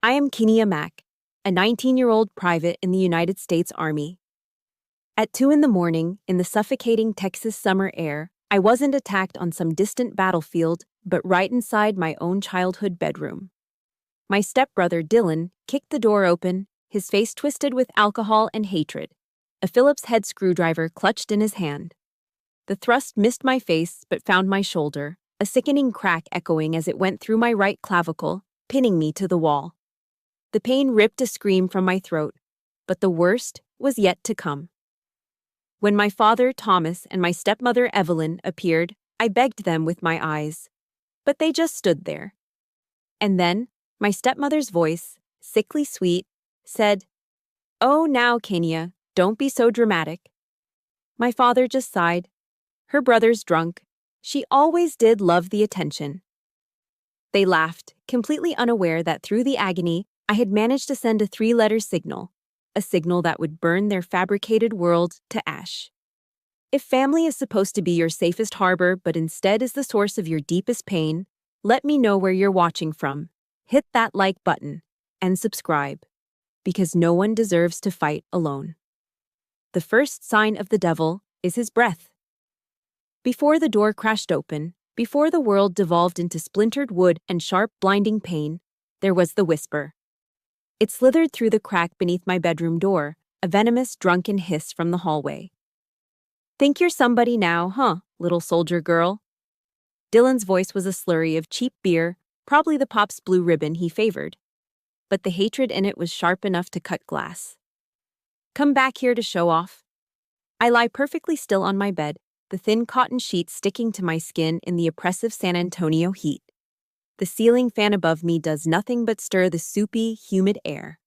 I am Kenia Mack, a 19-year-old private in the United States Army. At 2 in the morning, in the suffocating Texas summer air, I wasn't attacked on some distant battlefield, but right inside my own childhood bedroom. My stepbrother, Dylan, kicked the door open, his face twisted with alcohol and hatred, a Phillips head screwdriver clutched in his hand. The thrust missed my face but found my shoulder, a sickening crack echoing as it went through my right clavicle, pinning me to the wall. The pain ripped a scream from my throat, but the worst was yet to come. When my father, Thomas, and my stepmother, Evelyn, appeared, I begged them with my eyes. But they just stood there. And then, my stepmother's voice, sickly sweet, said, "Oh, now, Kenia, don't be so dramatic." My father just sighed. Her brother's drunk. She always did love the attention. They laughed, completely unaware that through the agony, I had managed to send a 3-letter signal, a signal that would burn their fabricated world to ash. If family is supposed to be your safest harbor but instead is the source of your deepest pain, let me know where you're watching from. Hit that like button and subscribe, because no one deserves to fight alone. The first sign of the devil is his breath. Before the door crashed open, before the world devolved into splintered wood and sharp, blinding pain, there was the whisper. It slithered through the crack beneath my bedroom door, a venomous, drunken hiss from the hallway. "Think you're somebody now, huh, little soldier girl?" Dylan's voice was a slurry of cheap beer, probably the Pop's blue ribbon he favored. But the hatred in it was sharp enough to cut glass. "Come back here to show off." I lie perfectly still on my bed, the thin cotton sheet sticking to my skin in the oppressive San Antonio heat. The ceiling fan above me does nothing but stir the soupy, humid air.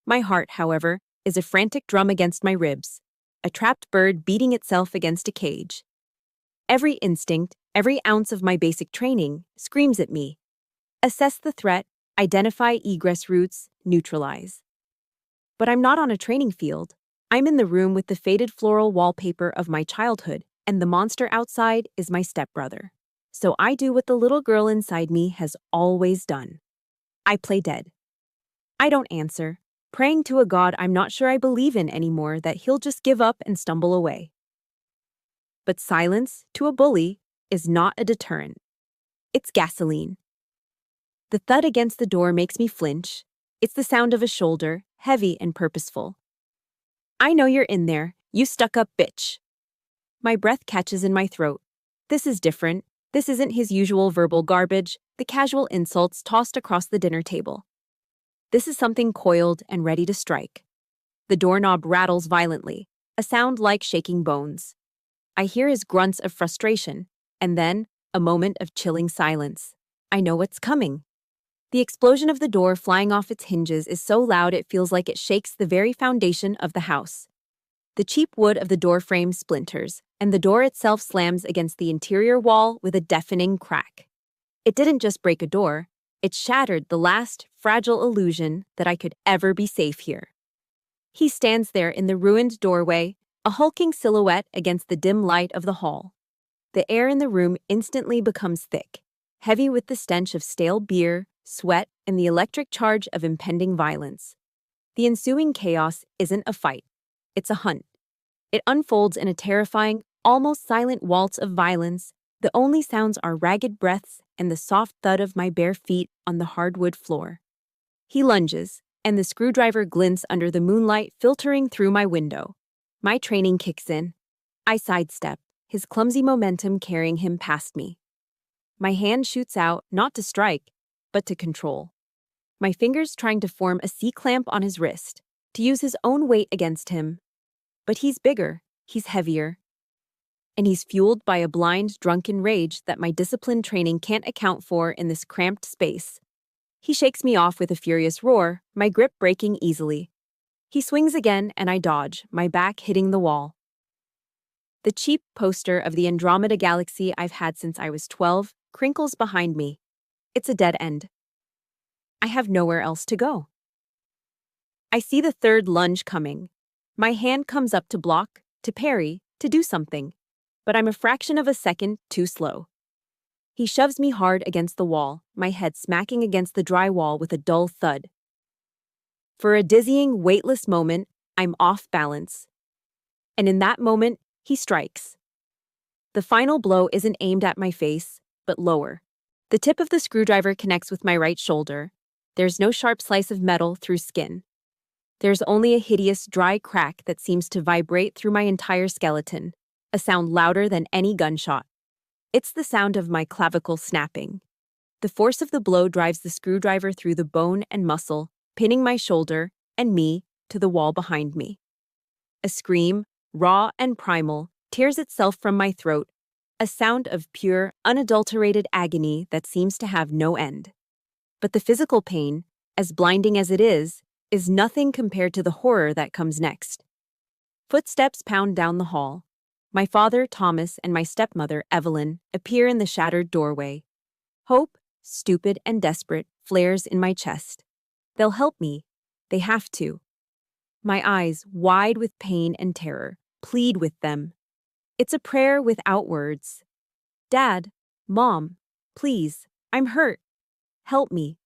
My heart, however, is a frantic drum against my ribs, a trapped bird beating itself against a cage. Every instinct, every ounce of my basic training, screams at me. Assess the threat, identify egress routes, neutralize. But I'm not on a training field. I'm in the room with the faded floral wallpaper of my childhood, and the monster outside is my stepbrother. So I do what the little girl inside me has always done. I play dead. I don't answer, praying to a God I'm not sure I believe in anymore that he'll just give up and stumble away. But silence, to a bully, is not a deterrent. It's gasoline. The thud against the door makes me flinch. It's the sound of a shoulder, heavy and purposeful. "I know you're in there, you stuck-up bitch." My breath catches in my throat. This is different. This isn't his usual verbal garbage, the casual insults tossed across the dinner table. This is something coiled and ready to strike. The doorknob rattles violently, a sound like shaking bones. I hear his grunts of frustration, and then a moment of chilling silence. I know what's coming. The explosion of the door flying off its hinges is so loud it feels like it shakes the very foundation of the house. The cheap wood of the door frame splinters, and the door itself slams against the interior wall with a deafening crack. It didn't just break a door, it shattered the last fragile illusion that I could ever be safe here. He stands there in the ruined doorway, a hulking silhouette against the dim light of the hall. The air in the room instantly becomes thick, heavy with the stench of stale beer, sweat, and the electric charge of impending violence. The ensuing chaos isn't a fight. It's a hunt. It unfolds in a terrifying, almost silent waltz of violence. The only sounds are ragged breaths and the soft thud of my bare feet on the hardwood floor. He lunges, and the screwdriver glints under the moonlight filtering through my window. My training kicks in. I sidestep, his clumsy momentum carrying him past me. My hand shoots out, not to strike, but to control. My fingers trying to form a C-clamp on his wrist, to use his own weight against him. But he's bigger, he's heavier, and he's fueled by a blind, drunken rage that my disciplined training can't account for in this cramped space. He shakes me off with a furious roar, my grip breaking easily. He swings again and I dodge, my back hitting the wall. The cheap poster of the Andromeda Galaxy I've had since I was 12 crinkles behind me. It's a dead end. I have nowhere else to go. I see the third lunge coming. My hand comes up to block, to parry, to do something, but I'm a fraction of a second too slow. He shoves me hard against the wall, my head smacking against the drywall with a dull thud. For a dizzying, weightless moment, I'm off balance. And in that moment, he strikes. The final blow isn't aimed at my face, but lower. The tip of the screwdriver connects with my right shoulder. There's no sharp slice of metal through skin. There's only a hideous, dry crack that seems to vibrate through my entire skeleton, a sound louder than any gunshot. It's the sound of my clavicle snapping. The force of the blow drives the screwdriver through the bone and muscle, pinning my shoulder and me to the wall behind me. A scream, raw and primal, tears itself from my throat, a sound of pure, unadulterated agony that seems to have no end. But the physical pain, as blinding as it is nothing compared to the horror that comes next. Footsteps pound down the hall. My father, Thomas, and my stepmother, Evelyn, appear in the shattered doorway. Hope, stupid and desperate, flares in my chest. They'll help me. They have to. My eyes, wide with pain and terror, plead with them. It's a prayer without words. Dad, Mom, please, I'm hurt. Help me.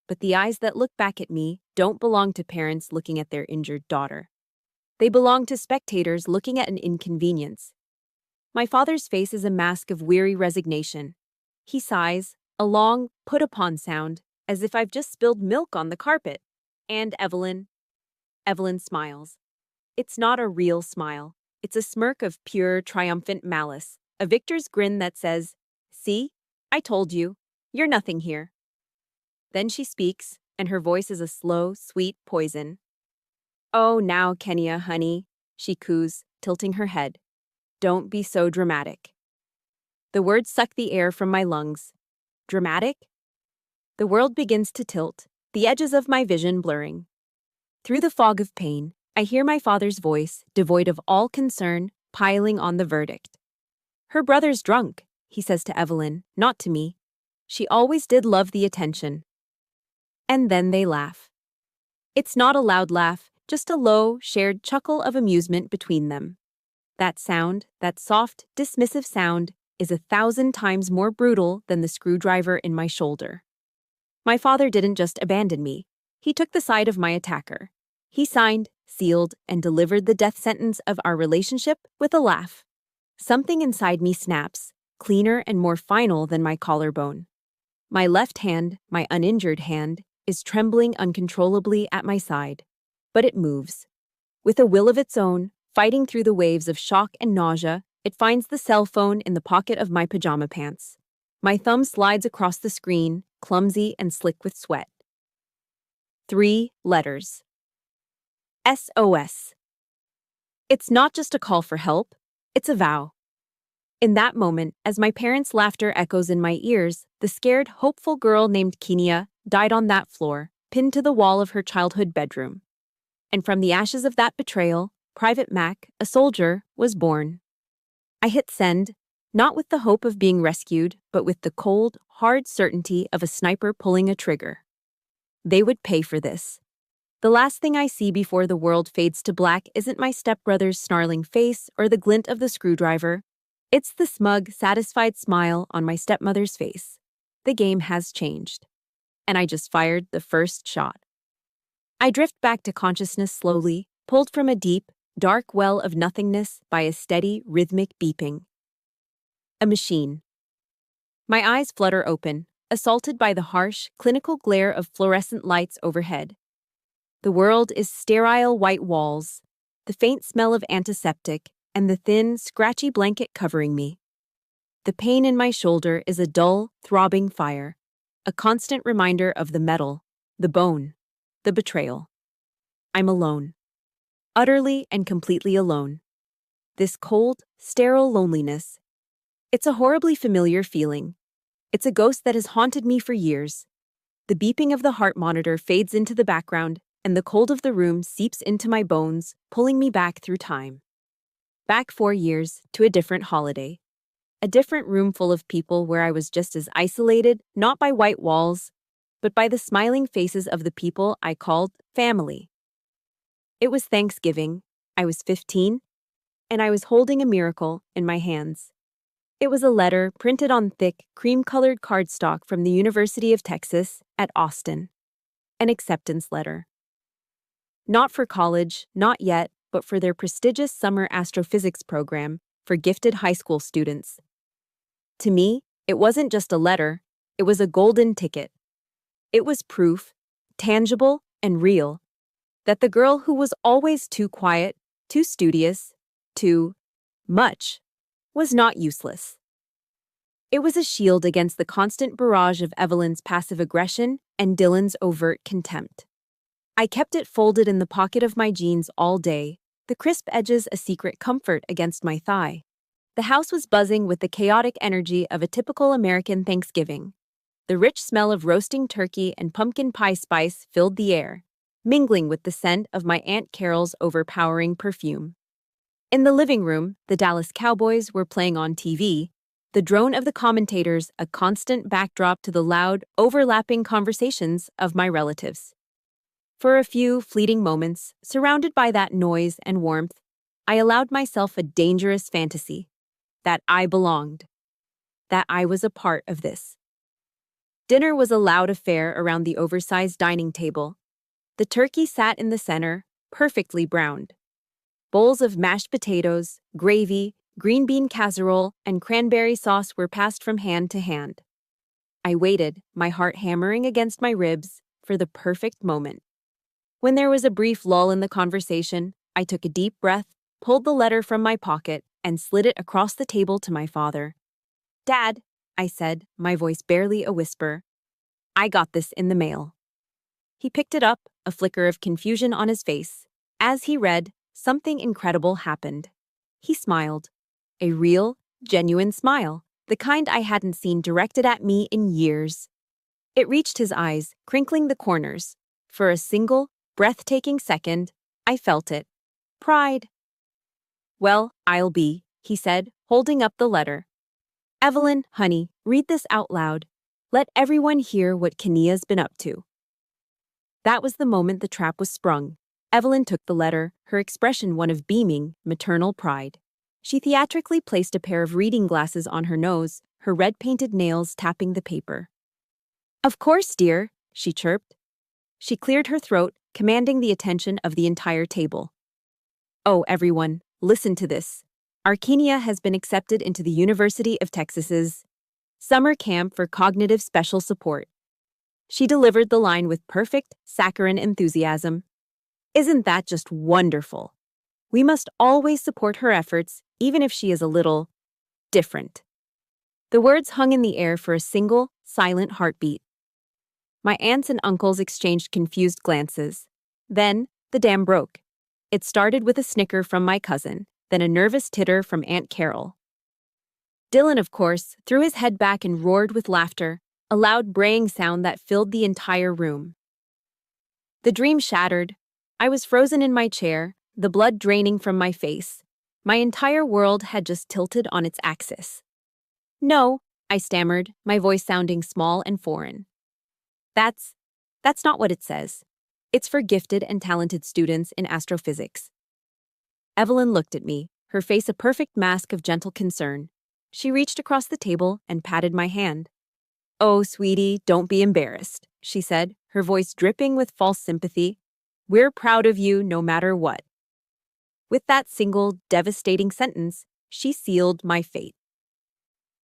But the eyes that look back at me don't belong to parents looking at their injured daughter. They belong to spectators looking at an inconvenience. My father's face is a mask of weary resignation. He sighs, a long, put-upon sound, as if I've just spilled milk on the carpet. And Evelyn smiles. It's not a real smile. It's a smirk of pure, triumphant malice, a victor's grin that says, "See? I told you. You're nothing here." Then she speaks, and her voice is a slow, sweet poison. "Oh, now, Kenya, honey," she coos, tilting her head. "Don't be so dramatic." The words suck the air from my lungs. Dramatic? The world begins to tilt, the edges of my vision blurring. Through the fog of pain, I hear my father's voice, devoid of all concern, piling on the verdict. "Her brother's drunk," he says to Evelyn, not to me. "She always did love the attention." And then they laugh. It's not a loud laugh, just a low, shared chuckle of amusement between them. That sound, that soft, dismissive sound, is 1,000 times more brutal than the screwdriver in my shoulder. My father didn't just abandon me. He took the side of my attacker. He signed, sealed, and delivered the death sentence of our relationship with a laugh. Something inside me snaps, cleaner and more final than my collarbone. My left hand, my uninjured hand, is trembling uncontrollably at my side. But it moves. With a will of its own, fighting through the waves of shock and nausea, it finds the cell phone in the pocket of my pajama pants. My thumb slides across the screen, clumsy and slick with sweat. 3 letters. SOS. It's not just a call for help, it's a vow. In that moment, as my parents' laughter echoes in my ears, the scared, hopeful girl named Kenya died on that floor, pinned to the wall of her childhood bedroom. And from the ashes of that betrayal, Private Mac, a soldier, was born. I hit send, not with the hope of being rescued, but with the cold, hard certainty of a sniper pulling a trigger. They would pay for this. The last thing I see before the world fades to black isn't my stepbrother's snarling face or the glint of the screwdriver. It's the smug, satisfied smile on my stepmother's face. The game has changed. And I just fired the first shot. I drift back to consciousness slowly, pulled from a deep, dark well of nothingness by a steady, rhythmic beeping. A machine. My eyes flutter open, assaulted by the harsh, clinical glare of fluorescent lights overhead. The world is sterile white walls, the faint smell of antiseptic, and the thin, scratchy blanket covering me. The pain in my shoulder is a dull, throbbing fire, a constant reminder of the metal, the bone, the betrayal. I'm alone. Utterly and completely alone. This cold, sterile loneliness. It's a horribly familiar feeling. It's a ghost that has haunted me for years. The beeping of the heart monitor fades into the background, and the cold of the room seeps into my bones, pulling me back through time. Back 4 years, to a different holiday. A different room full of people where I was just as isolated, not by white walls, but by the smiling faces of the people I called family. It was Thanksgiving, I was 15, and I was holding a miracle in my hands. It was a letter printed on thick, cream-colored cardstock from the University of Texas at Austin. An acceptance letter. Not for college, not yet, but for their prestigious summer astrophysics program for gifted high school students. To me, it wasn't just a letter, it was a golden ticket. It was proof, tangible and real, that the girl who was always too quiet, too studious, too much, was not useless. It was a shield against the constant barrage of Evelyn's passive aggression and Dylan's overt contempt. I kept it folded in the pocket of my jeans all day, the crisp edges a secret comfort against my thigh. The house was buzzing with the chaotic energy of a typical American Thanksgiving. The rich smell of roasting turkey and pumpkin pie spice filled the air, mingling with the scent of my Aunt Carol's overpowering perfume. In the living room, the Dallas Cowboys were playing on TV, the drone of the commentators a constant backdrop to the loud, overlapping conversations of my relatives. For a few fleeting moments, surrounded by that noise and warmth, I allowed myself a dangerous fantasy. That I belonged. That I was a part of this. Dinner was a loud affair around the oversized dining table. The turkey sat in the center, perfectly browned. Bowls of mashed potatoes, gravy, green bean casserole, and cranberry sauce were passed from hand to hand. I waited, my heart hammering against my ribs, for the perfect moment. When there was a brief lull in the conversation, I took a deep breath, pulled the letter from my pocket, and slid it across the table to my father. "Dad," I said, my voice barely a whisper, "I got this in the mail." He picked it up, a flicker of confusion on his face. As he read, something incredible happened. He smiled. A real, genuine smile, the kind I hadn't seen directed at me in years. It reached his eyes, crinkling the corners. For a single, breathtaking second, I felt it. Pride. "Well, I'll be," he said, holding up the letter. "Evelyn, honey, read this out loud. Let everyone hear what Kenia's been up to." That was the moment the trap was sprung. Evelyn took the letter, her expression one of beaming, maternal pride. She theatrically placed a pair of reading glasses on her nose, her red-painted nails tapping the paper. "Of course, dear," she chirped. She cleared her throat, commanding the attention of the entire table. "Oh, everyone, listen to this. Our Kenia has been accepted into the University of Texas's Summer Camp for Cognitive Special Support." She delivered the line with perfect, saccharine enthusiasm. Isn't that just wonderful? We must always support her efforts, even if she is a little different. The words hung in the air for a single, silent heartbeat. My aunts and uncles exchanged confused glances. Then, the dam broke. It started with a snicker from my cousin, then a nervous titter from Aunt Carol. Dylan, of course, threw his head back and roared with laughter, a loud braying sound that filled the entire room. The dream shattered. I was frozen in my chair, the blood draining from my face. My entire world had just tilted on its axis. "No," I stammered, my voice sounding small and foreign. That's not what it says. It's for gifted and talented students in astrophysics." Evelyn looked at me, her face a perfect mask of gentle concern. She reached across the table and patted my hand. "Oh, sweetie, don't be embarrassed," she said, her voice dripping with false sympathy. "We're proud of you no matter what." With that single, devastating sentence, she sealed my fate.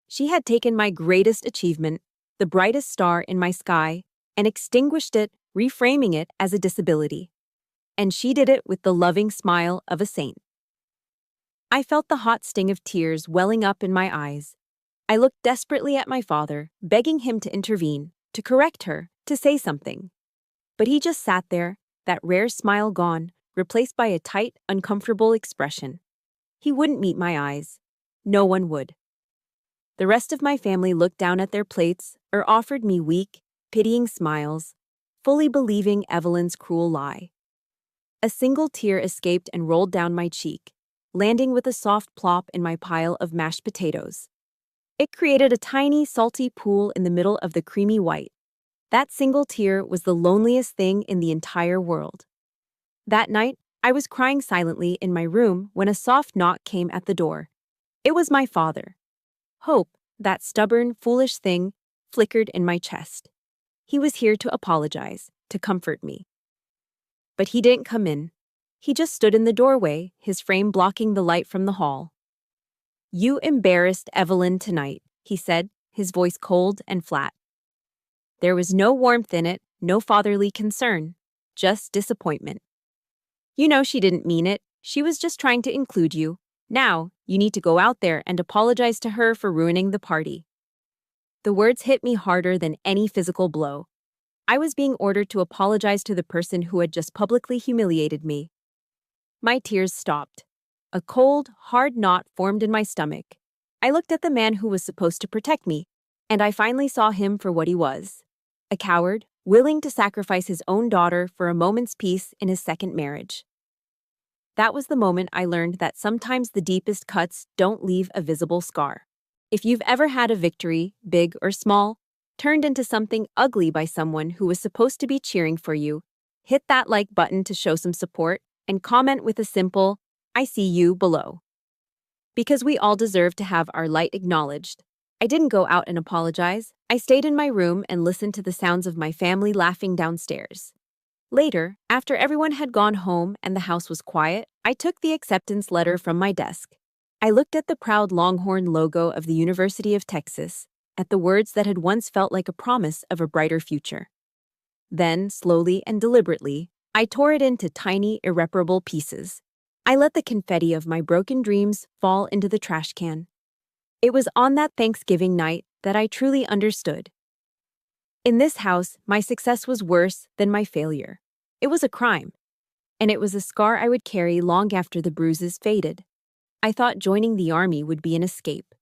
She had taken my greatest achievement, the brightest star in my sky, and extinguished it, reframing it as a disability. And she did it with the loving smile of a saint. I felt the hot sting of tears welling up in my eyes. I looked desperately at my father, begging him to intervene, to correct her, to say something. But he just sat there, that rare smile gone, replaced by a tight, uncomfortable expression. He wouldn't meet my eyes. No one would. The rest of my family looked down at their plates or offered me weak, pitying smiles, fully believing Evelyn's cruel lie. A single tear escaped and rolled down my cheek, landing with a soft plop in my pile of mashed potatoes. It created a tiny, salty pool in the middle of the creamy white. That single tear was the loneliest thing in the entire world. That night, I was crying silently in my room when a soft knock came at the door. It was my father. Hope, that stubborn, foolish thing, flickered in my chest. He was here to apologize, to comfort me. But he didn't come in. He just stood in the doorway, his frame blocking the light from the hall. "You embarrassed Evelyn tonight," he said, his voice cold and flat. There was no warmth in it, no fatherly concern, just disappointment. "You know she didn't mean it. She was just trying to include you. Now, you need to go out there and apologize to her for ruining the party." The words hit me harder than any physical blow. I was being ordered to apologize to the person who had just publicly humiliated me. My tears stopped. A cold, hard knot formed in my stomach. I looked at the man who was supposed to protect me, and I finally saw him for what he was. A coward, willing to sacrifice his own daughter for a moment's peace in his second marriage. That was the moment I learned that sometimes the deepest cuts don't leave a visible scar. If you've ever had a victory, big or small, turned into something ugly by someone who was supposed to be cheering for you, hit that like button to show some support and comment with a simple, "I see you," below. Because we all deserve to have our light acknowledged. I didn't go out and apologize. I stayed in my room and listened to the sounds of my family laughing downstairs. Later, after everyone had gone home and the house was quiet, I took the acceptance letter from my desk. I looked at the proud Longhorn logo of the University of Texas, at the words that had once felt like a promise of a brighter future. Then, slowly and deliberately, I tore it into tiny, irreparable pieces. I let the confetti of my broken dreams fall into the trash can. It was on that Thanksgiving night that I truly understood. In this house, my success was worse than my failure. It was a crime, and it was a scar I would carry long after the bruises faded. I thought joining the army would be an escape.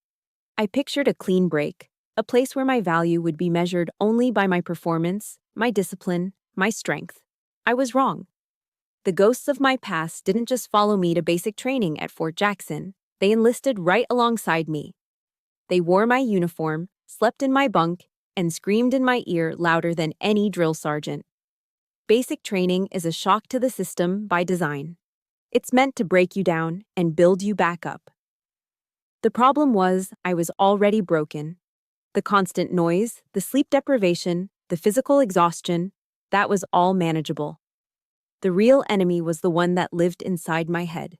I pictured a clean break, a place where my value would be measured only by my performance, my discipline, my strength. I was wrong. The ghosts of my past didn't just follow me to basic training at Fort Jackson, they enlisted right alongside me. They wore my uniform, slept in my bunk, and screamed in my ear louder than any drill sergeant. Basic training is a shock to the system by design. It's meant to break you down and build you back up. The problem was I was already broken. The constant noise, the sleep deprivation, the physical exhaustion, that was all manageable. The real enemy was the one that lived inside my head.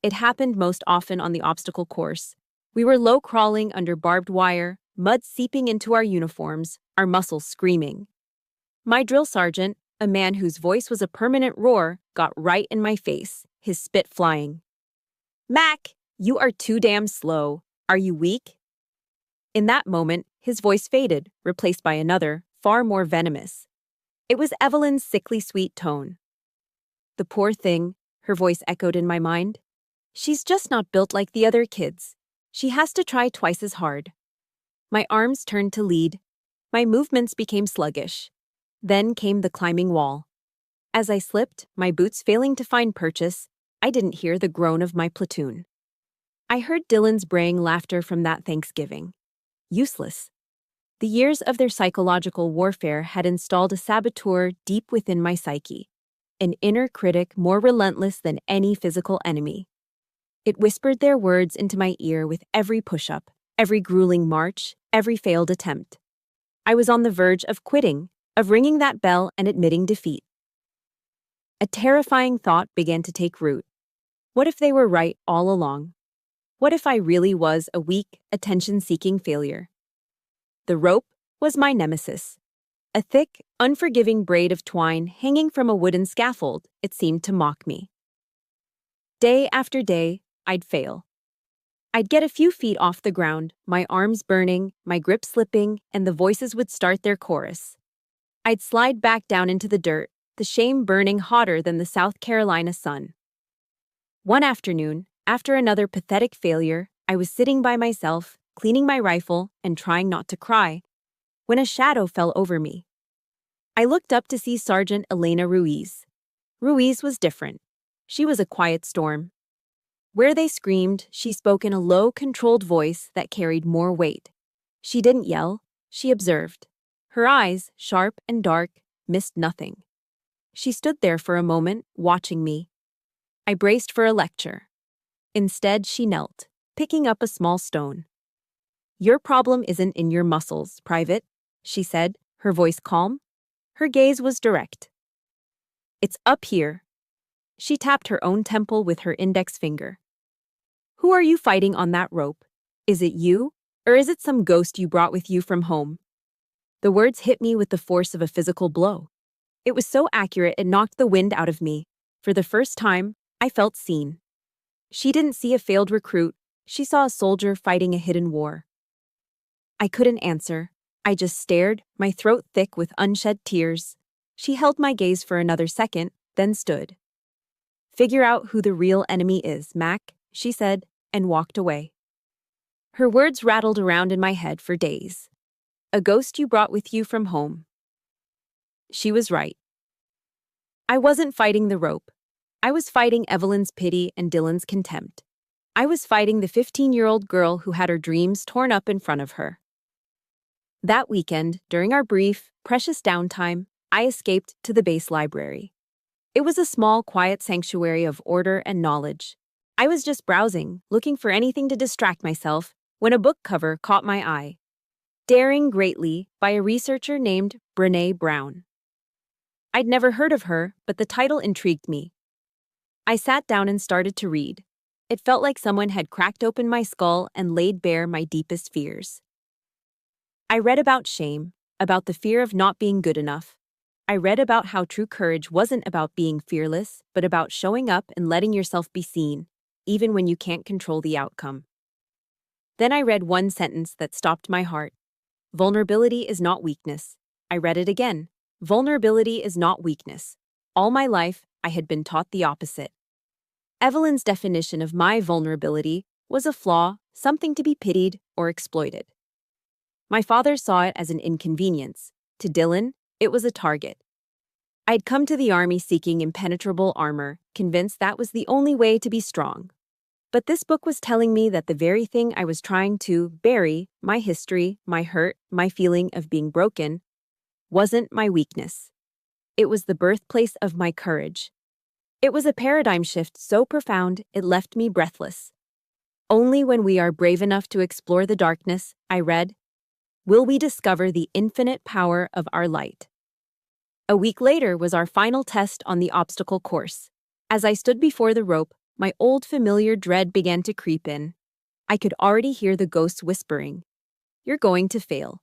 It happened most often on the obstacle course. We were low crawling under barbed wire, mud seeping into our uniforms, our muscles screaming. My drill sergeant, a man whose voice was a permanent roar, got right in my face, his spit flying. "Mac, you are too damn slow. Are you weak?" In that moment, his voice faded, replaced by another, far more venomous. It was Evelyn's sickly sweet tone. "The poor thing," her voice echoed in my mind. "She's just not built like the other kids. She has to try twice as hard." My arms turned to lead. My movements became sluggish. Then came the climbing wall. As I slipped, my boots failing to find purchase, I didn't hear the groan of my platoon. I heard Dylan's braying laughter from that Thanksgiving. Useless. The years of their psychological warfare had installed a saboteur deep within my psyche, an inner critic more relentless than any physical enemy. It whispered their words into my ear with every push-up, every grueling march, every failed attempt. I was on the verge of quitting, of ringing that bell and admitting defeat. A terrifying thought began to take root. What if they were right all along? What if I really was a weak, attention-seeking failure? The rope was my nemesis. A thick, unforgiving braid of twine hanging from a wooden scaffold, it seemed to mock me. Day after day, I'd fail. I'd get a few feet off the ground, my arms burning, my grip slipping, and the voices would start their chorus. I'd slide back down into the dirt, the shame burning hotter than the South Carolina sun. One afternoon, after another pathetic failure, I was sitting by myself, cleaning my rifle and trying not to cry, when a shadow fell over me. I looked up to see Sergeant Elena Ruiz. Ruiz was different. She was a quiet storm. Where they screamed, she spoke in a low, controlled voice that carried more weight. She didn't yell, she observed. Her eyes, sharp and dark, missed nothing. She stood there for a moment, watching me. I braced for a lecture. Instead, she knelt, picking up a small stone. "Your problem isn't in your muscles, Private," she said, her voice calm. Her gaze was direct. It's up here. She tapped her own temple with her index finger. Who are you fighting on that rope? Is it you? Or is it some ghost you brought with you from home? The words hit me with the force of a physical blow. It was so accurate it knocked the wind out of me. For the first time, I felt seen. She didn't see a failed recruit, she saw a soldier fighting a hidden war. I couldn't answer. I just stared, my throat thick with unshed tears. She held my gaze for another second, then stood. Figure out who the real enemy is, Mac, she said, and walked away. Her words rattled around in my head for days. A ghost you brought with you from home. She was right. I wasn't fighting the rope. I was fighting Evelyn's pity and Dylan's contempt. I was fighting the 15-year-old girl who had her dreams torn up in front of her. That weekend, during our brief, precious downtime, I escaped to the base library. It was a small, quiet sanctuary of order and knowledge. I was just browsing, looking for anything to distract myself, when a book cover caught my eye. Daring Greatly by a researcher named Brené Brown. I'd never heard of her, but the title intrigued me. I sat down and started to read. It felt like someone had cracked open my skull and laid bare my deepest fears. I read about shame, about the fear of not being good enough. I read about how true courage wasn't about being fearless, but about showing up and letting yourself be seen, even when you can't control the outcome. Then I read one sentence that stopped my heart. Vulnerability is not weakness. I read it again. Vulnerability is not weakness. All my life, I had been taught the opposite. Evelyn's definition of my vulnerability was a flaw, something to be pitied or exploited. My father saw it as an inconvenience. To Dylan, it was a target. I'd come to the army seeking impenetrable armor, convinced that was the only way to be strong. But this book was telling me that the very thing I was trying to bury, my history, my hurt, my feeling of being broken, wasn't my weakness. It was the birthplace of my courage. It was a paradigm shift so profound it left me breathless. Only when we are brave enough to explore the darkness, I read, will we discover the infinite power of our light. A week later was our final test on the obstacle course. As I stood before the rope, my old familiar dread began to creep in. I could already hear the ghosts whispering, "You're going to fail.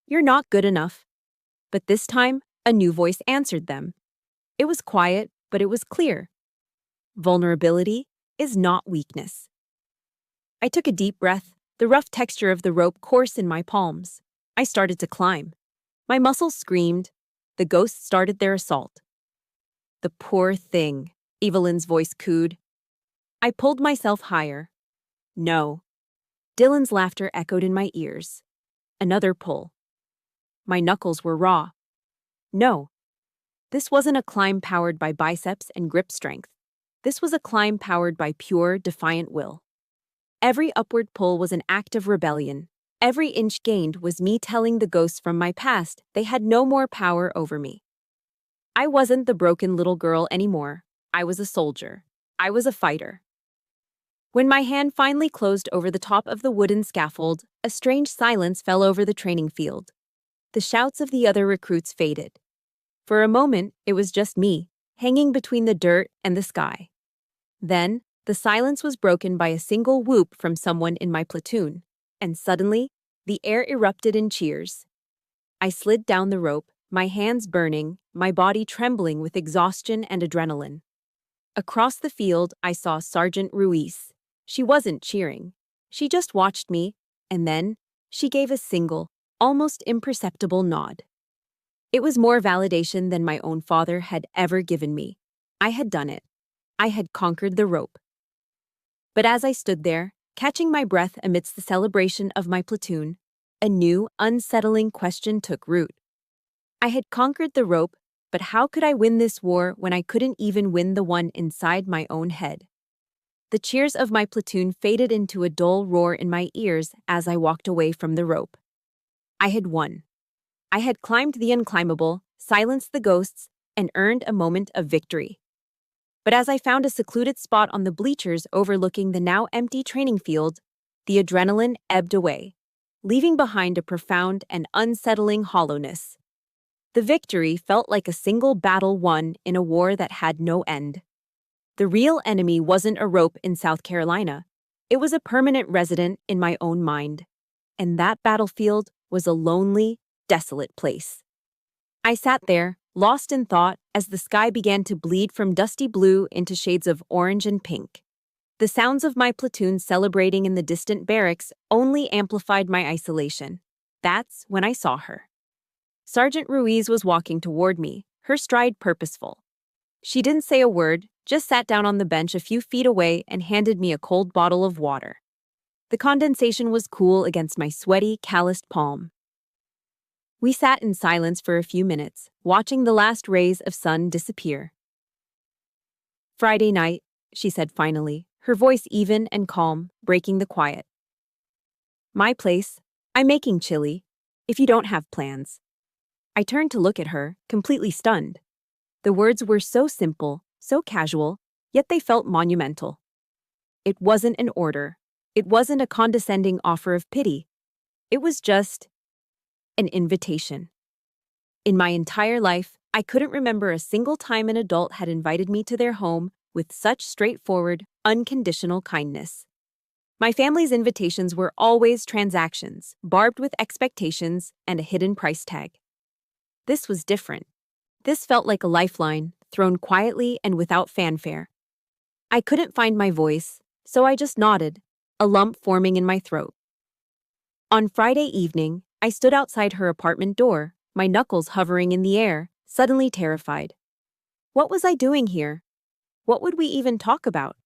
You're not good enough." But this time, a new voice answered them. It was quiet, but it was clear. Vulnerability is not weakness. I took a deep breath, the rough texture of the rope coarse in my palms. I started to climb. My muscles screamed. The ghosts started their assault. The poor thing, Evelyn's voice cooed. I pulled myself higher. No. Dylan's laughter echoed in my ears. Another pull. My knuckles were raw. No. This wasn't a climb powered by biceps and grip strength. This was a climb powered by pure, defiant will. Every upward pull was an act of rebellion. Every inch gained was me telling the ghosts from my past they had no more power over me. I wasn't the broken little girl anymore. I was a soldier. I was a fighter. When my hand finally closed over the top of the wooden scaffold, a strange silence fell over the training field. The shouts of the other recruits faded. For a moment, it was just me, hanging between the dirt and the sky. Then, the silence was broken by a single whoop from someone in my platoon, and suddenly, the air erupted in cheers. I slid down the rope, my hands burning, my body trembling with exhaustion and adrenaline. Across the field, I saw Sergeant Ruiz. She wasn't cheering. She just watched me, and then she gave a single, almost imperceptible nod. It was more validation than my own father had ever given me. I had done it. I had conquered the rope. But as I stood there, catching my breath amidst the celebration of my platoon, a new, unsettling question took root. I had conquered the rope, but how could I win this war when I couldn't even win the one inside my own head? The cheers of my platoon faded into a dull roar in my ears as I walked away from the rope. I had won. I had climbed the unclimbable, silenced the ghosts, and earned a moment of victory. But as I found a secluded spot on the bleachers overlooking the now empty training field, the adrenaline ebbed away, leaving behind a profound and unsettling hollowness. The victory felt like a single battle won in a war that had no end. The real enemy wasn't a rope in South Carolina. It was a permanent resident in my own mind. And that battlefield was a lonely, desolate place. I sat there, lost in thought, as the sky began to bleed from dusty blue into shades of orange and pink. The sounds of my platoon celebrating in the distant barracks only amplified my isolation. That's when I saw her. Sergeant Ruiz was walking toward me, her stride purposeful. She didn't say a word, just sat down on the bench a few feet away and handed me a cold bottle of water. The condensation was cool against my sweaty, calloused palm. We sat in silence for a few minutes, watching the last rays of sun disappear. "Friday night," she said finally, her voice even and calm, breaking the quiet. "My place. I'm making chili, if you don't have plans." I turned to look at her, completely stunned. The words were so simple, so casual, yet they felt monumental. It wasn't an order. It wasn't a condescending offer of pity. It was just an invitation. In my entire life, I couldn't remember a single time an adult had invited me to their home with such straightforward, unconditional kindness. My family's invitations were always transactions, barbed with expectations and a hidden price tag. This was different. This felt like a lifeline, thrown quietly and without fanfare. I couldn't find my voice, so I just nodded, a lump forming in my throat. On Friday evening, I stood outside her apartment door, my knuckles hovering in the air, suddenly terrified. What was I doing here? What would we even talk about?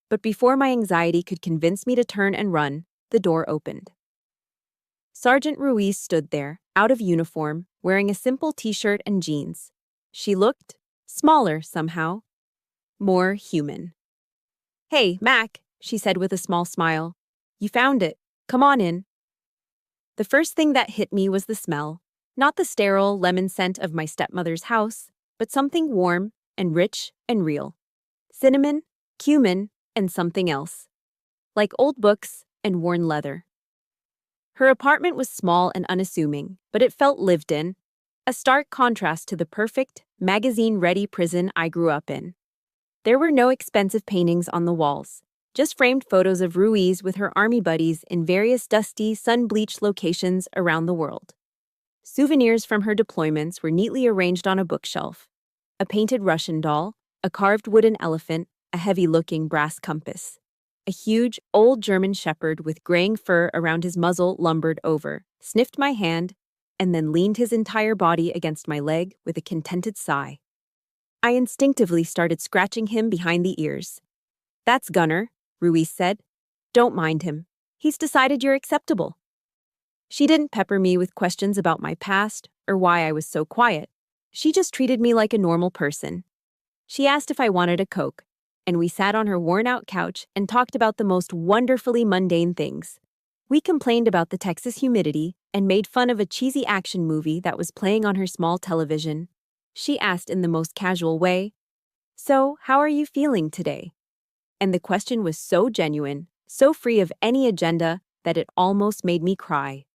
But before my anxiety could convince me to turn and run, the door opened. Sergeant Ruiz stood there, out of uniform, wearing a simple t-shirt and jeans. She looked smaller somehow, more human. "Hey, Mac," she said with a small smile. "You found it. Come on in." The first thing that hit me was the smell, not the sterile lemon scent of my stepmother's house, but something warm and rich and real. Cinnamon, cumin, and something else. Like old books and worn leather. Her apartment was small and unassuming, but it felt lived in, a stark contrast to the perfect, magazine-ready prison I grew up in. There were no expensive paintings on the walls, just framed photos of Ruiz with her army buddies in various dusty, sun-bleached locations around the world. Souvenirs from her deployments were neatly arranged on a bookshelf. A painted Russian doll, a carved wooden elephant, a heavy-looking brass compass. A huge, old German shepherd with graying fur around his muzzle lumbered over, sniffed my hand, and then leaned his entire body against my leg with a contented sigh. I instinctively started scratching him behind the ears. "That's Gunner," Ruiz said. "Don't mind him. He's decided you're acceptable." She didn't pepper me with questions about my past or why I was so quiet. She just treated me like a normal person. She asked if I wanted a Coke, and we sat on her worn-out couch and talked about the most wonderfully mundane things. We complained about the Texas humidity and made fun of a cheesy action movie that was playing on her small television. She asked in the most casual way, "So, how are you feeling today?" And the question was so genuine, so free of any agenda, that it almost made me cry.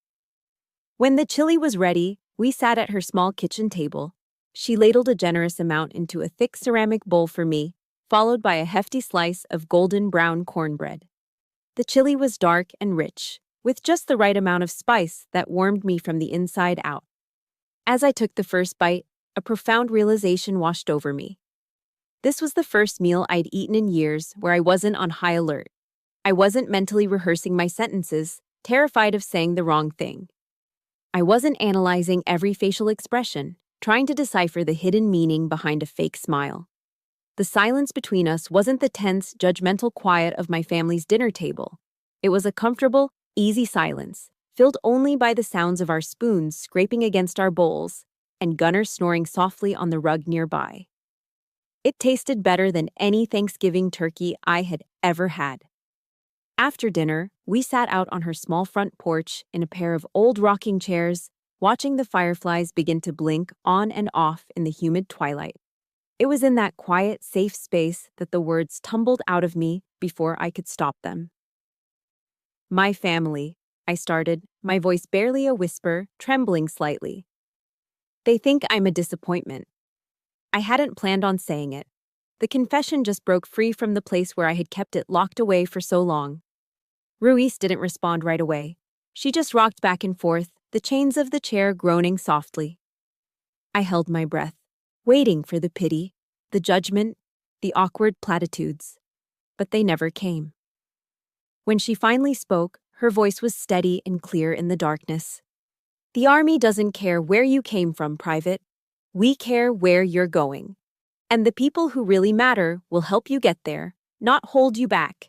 When the chili was ready, we sat at her small kitchen table. She ladled a generous amount into a thick ceramic bowl for me, followed by a hefty slice of golden brown cornbread. The chili was dark and rich, with just the right amount of spice that warmed me from the inside out. As I took the first bite, a profound realization washed over me. This was the first meal I'd eaten in years where I wasn't on high alert. I wasn't mentally rehearsing my sentences, terrified of saying the wrong thing. I wasn't analyzing every facial expression, trying to decipher the hidden meaning behind a fake smile. The silence between us wasn't the tense, judgmental quiet of my family's dinner table. It was a comfortable, easy silence, filled only by the sounds of our spoons scraping against our bowls and Gunner snoring softly on the rug nearby. It tasted better than any Thanksgiving turkey I had ever had. After dinner, we sat out on her small front porch in a pair of old rocking chairs, watching the fireflies begin to blink on and off in the humid twilight. It was in that quiet, safe space that the words tumbled out of me before I could stop them. "My family," I started, my voice barely a whisper, trembling slightly. They think I'm a disappointment. I hadn't planned on saying it. The confession just broke free from the place where I had kept it locked away for so long. Ruiz didn't respond right away. She just rocked back and forth, the chains of the chair groaning softly. I held my breath, waiting for the pity, the judgment, the awkward platitudes. But they never came. When she finally spoke, her voice was steady and clear in the darkness. The Army doesn't care where you came from, Private. We care where you're going. And the people who really matter will help you get there, not hold you back.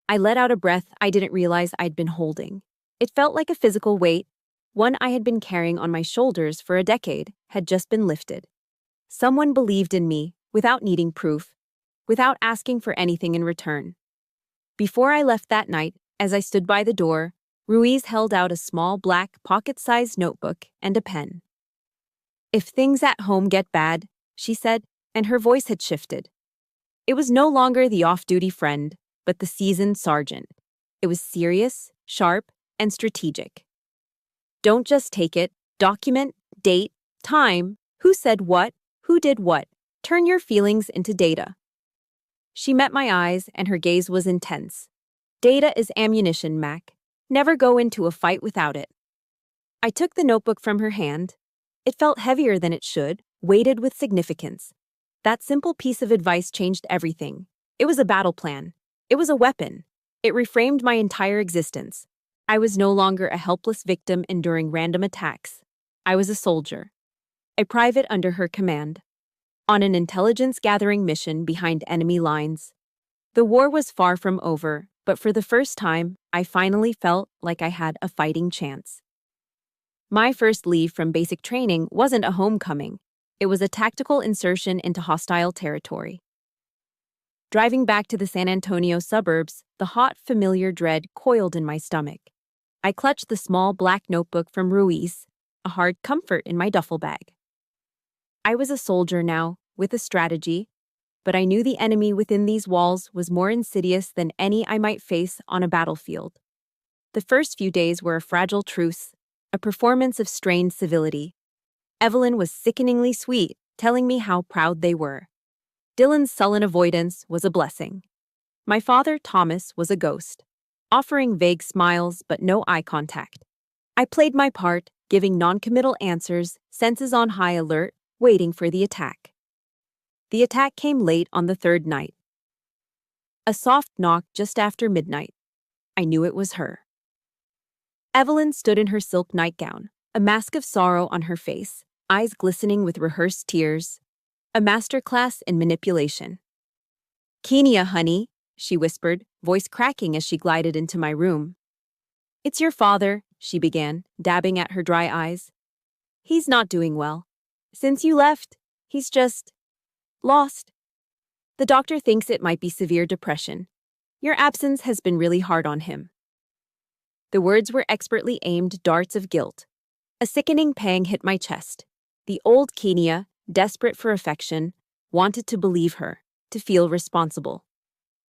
I let out a breath I didn't realize I'd been holding. It felt like a physical weight, one I had been carrying on my shoulders for a decade, had just been lifted. Someone believed in me, without needing proof, without asking for anything in return. Before I left that night, as I stood by the door, Ruiz held out a small black pocket-sized notebook and a pen. "If things at home get bad," she said, and her voice had shifted. It was no longer the off-duty friend, but the seasoned sergeant. It was serious, sharp, and strategic. Don't just take it, document, date, time, who said what, who did what. Turn your feelings into data. She met my eyes, and her gaze was intense. Data is ammunition, Mac. Never go into a fight without it. I took the notebook from her hand. It felt heavier than it should, weighted with significance. That simple piece of advice changed everything. It was a battle plan. It was a weapon. It reframed my entire existence. I was no longer a helpless victim enduring random attacks. I was a soldier, a private under her command, on an intelligence-gathering mission behind enemy lines. The war was far from over, but for the first time, I finally felt like I had a fighting chance. My first leave from basic training wasn't a homecoming. It was a tactical insertion into hostile territory. Driving back to the San Antonio suburbs, the hot, familiar dread coiled in my stomach. I clutched the small black notebook from Ruiz, a hard comfort in my duffel bag. I was a soldier now, with a strategy, but I knew the enemy within these walls was more insidious than any I might face on a battlefield. The first few days were a fragile truce, a performance of strained civility. Evelyn was sickeningly sweet, telling me how proud they were. Dylan's sullen avoidance was a blessing. My father, Thomas, was a ghost, offering vague smiles but no eye contact. I played my part, giving noncommittal answers, senses on high alert, waiting for the attack. The attack came late on the third night. A soft knock just after midnight. I knew it was her. Evelyn stood in her silk nightgown, a mask of sorrow on her face, eyes glistening with rehearsed tears, a masterclass in manipulation. "Kenia, honey," she whispered, voice cracking as she glided into my room. "It's your father," she began, dabbing at her dry eyes. "He's not doing well. Since you left, he's just lost. The doctor thinks it might be severe depression. Your absence has been really hard on him." The words were expertly aimed darts of guilt. A sickening pang hit my chest. The old Kenia, desperate for affection, wanted to believe her, to feel responsible.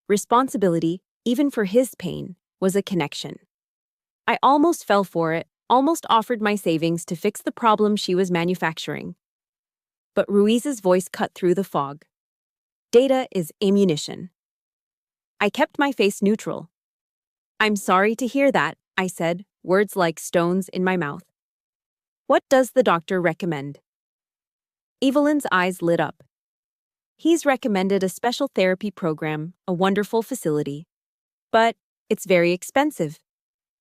Responsibility, even for his pain, was a connection. I almost fell for it, almost offered my savings to fix the problem she was manufacturing. But Ruiz's voice cut through the fog. Data is ammunition. I kept my face neutral. "I'm sorry to hear that," I said, words like stones in my mouth. "What does the doctor recommend?" Evelyn's eyes lit up. "He's recommended a special therapy program, a wonderful facility. But it's very expensive.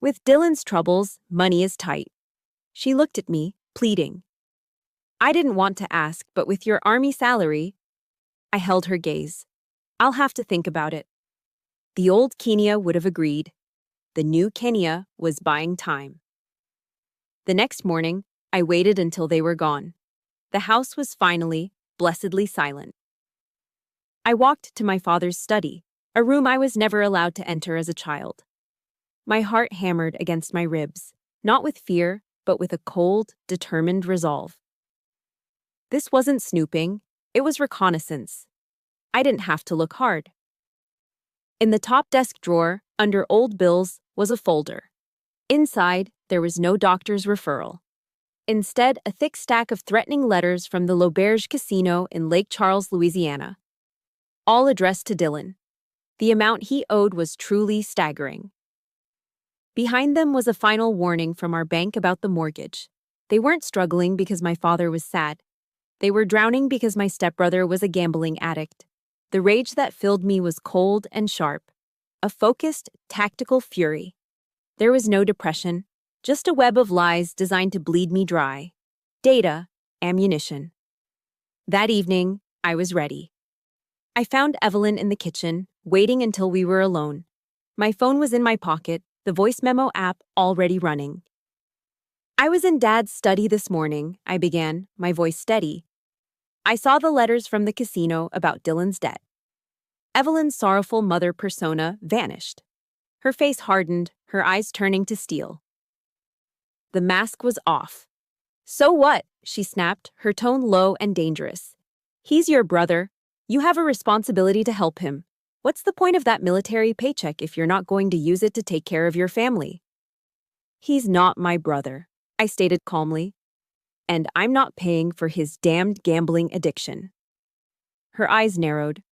With Dylan's troubles, money is tight." She looked at me, pleading. I didn't want to ask, but with your Army salary, I held her gaze. "I'll have to think about it." The old Kenia would have agreed. The new Kenia was buying time. The next morning, I waited until they were gone. The house was finally, blessedly silent. I walked to my father's study, a room I was never allowed to enter as a child. My heart hammered against my ribs, not with fear, but with a cold, determined resolve. This wasn't snooping, it was reconnaissance. I didn't have to look hard. In the top desk drawer, under old bills, was a folder. Inside, there was no doctor's referral. Instead, a thick stack of threatening letters from the L'Auberge Casino in Lake Charles, Louisiana, all addressed to Dylan. The amount he owed was truly staggering. Behind them was a final warning from our bank about the mortgage. They weren't struggling because my father was sad. They were drowning because my stepbrother was a gambling addict. The rage that filled me was cold and sharp, a focused, tactical fury. There was no depression, just a web of lies designed to bleed me dry. Data, ammunition. That evening, I was ready. I found Evelyn in the kitchen, waiting until we were alone. My phone was in my pocket, the voice memo app already running. "I was in Dad's study this morning," I began, my voice steady. "I saw the letters from the casino about Dylan's debt." Evelyn's sorrowful mother persona vanished. Her face hardened, her eyes turning to steel. The mask was off. "So what?" she snapped, her tone low and dangerous. "He's your brother. You have a responsibility to help him. What's the point of that military paycheck if you're not going to use it to take care of your family?" "He's not my brother," I stated calmly. "And I'm not paying for his damned gambling addiction." Her eyes narrowed.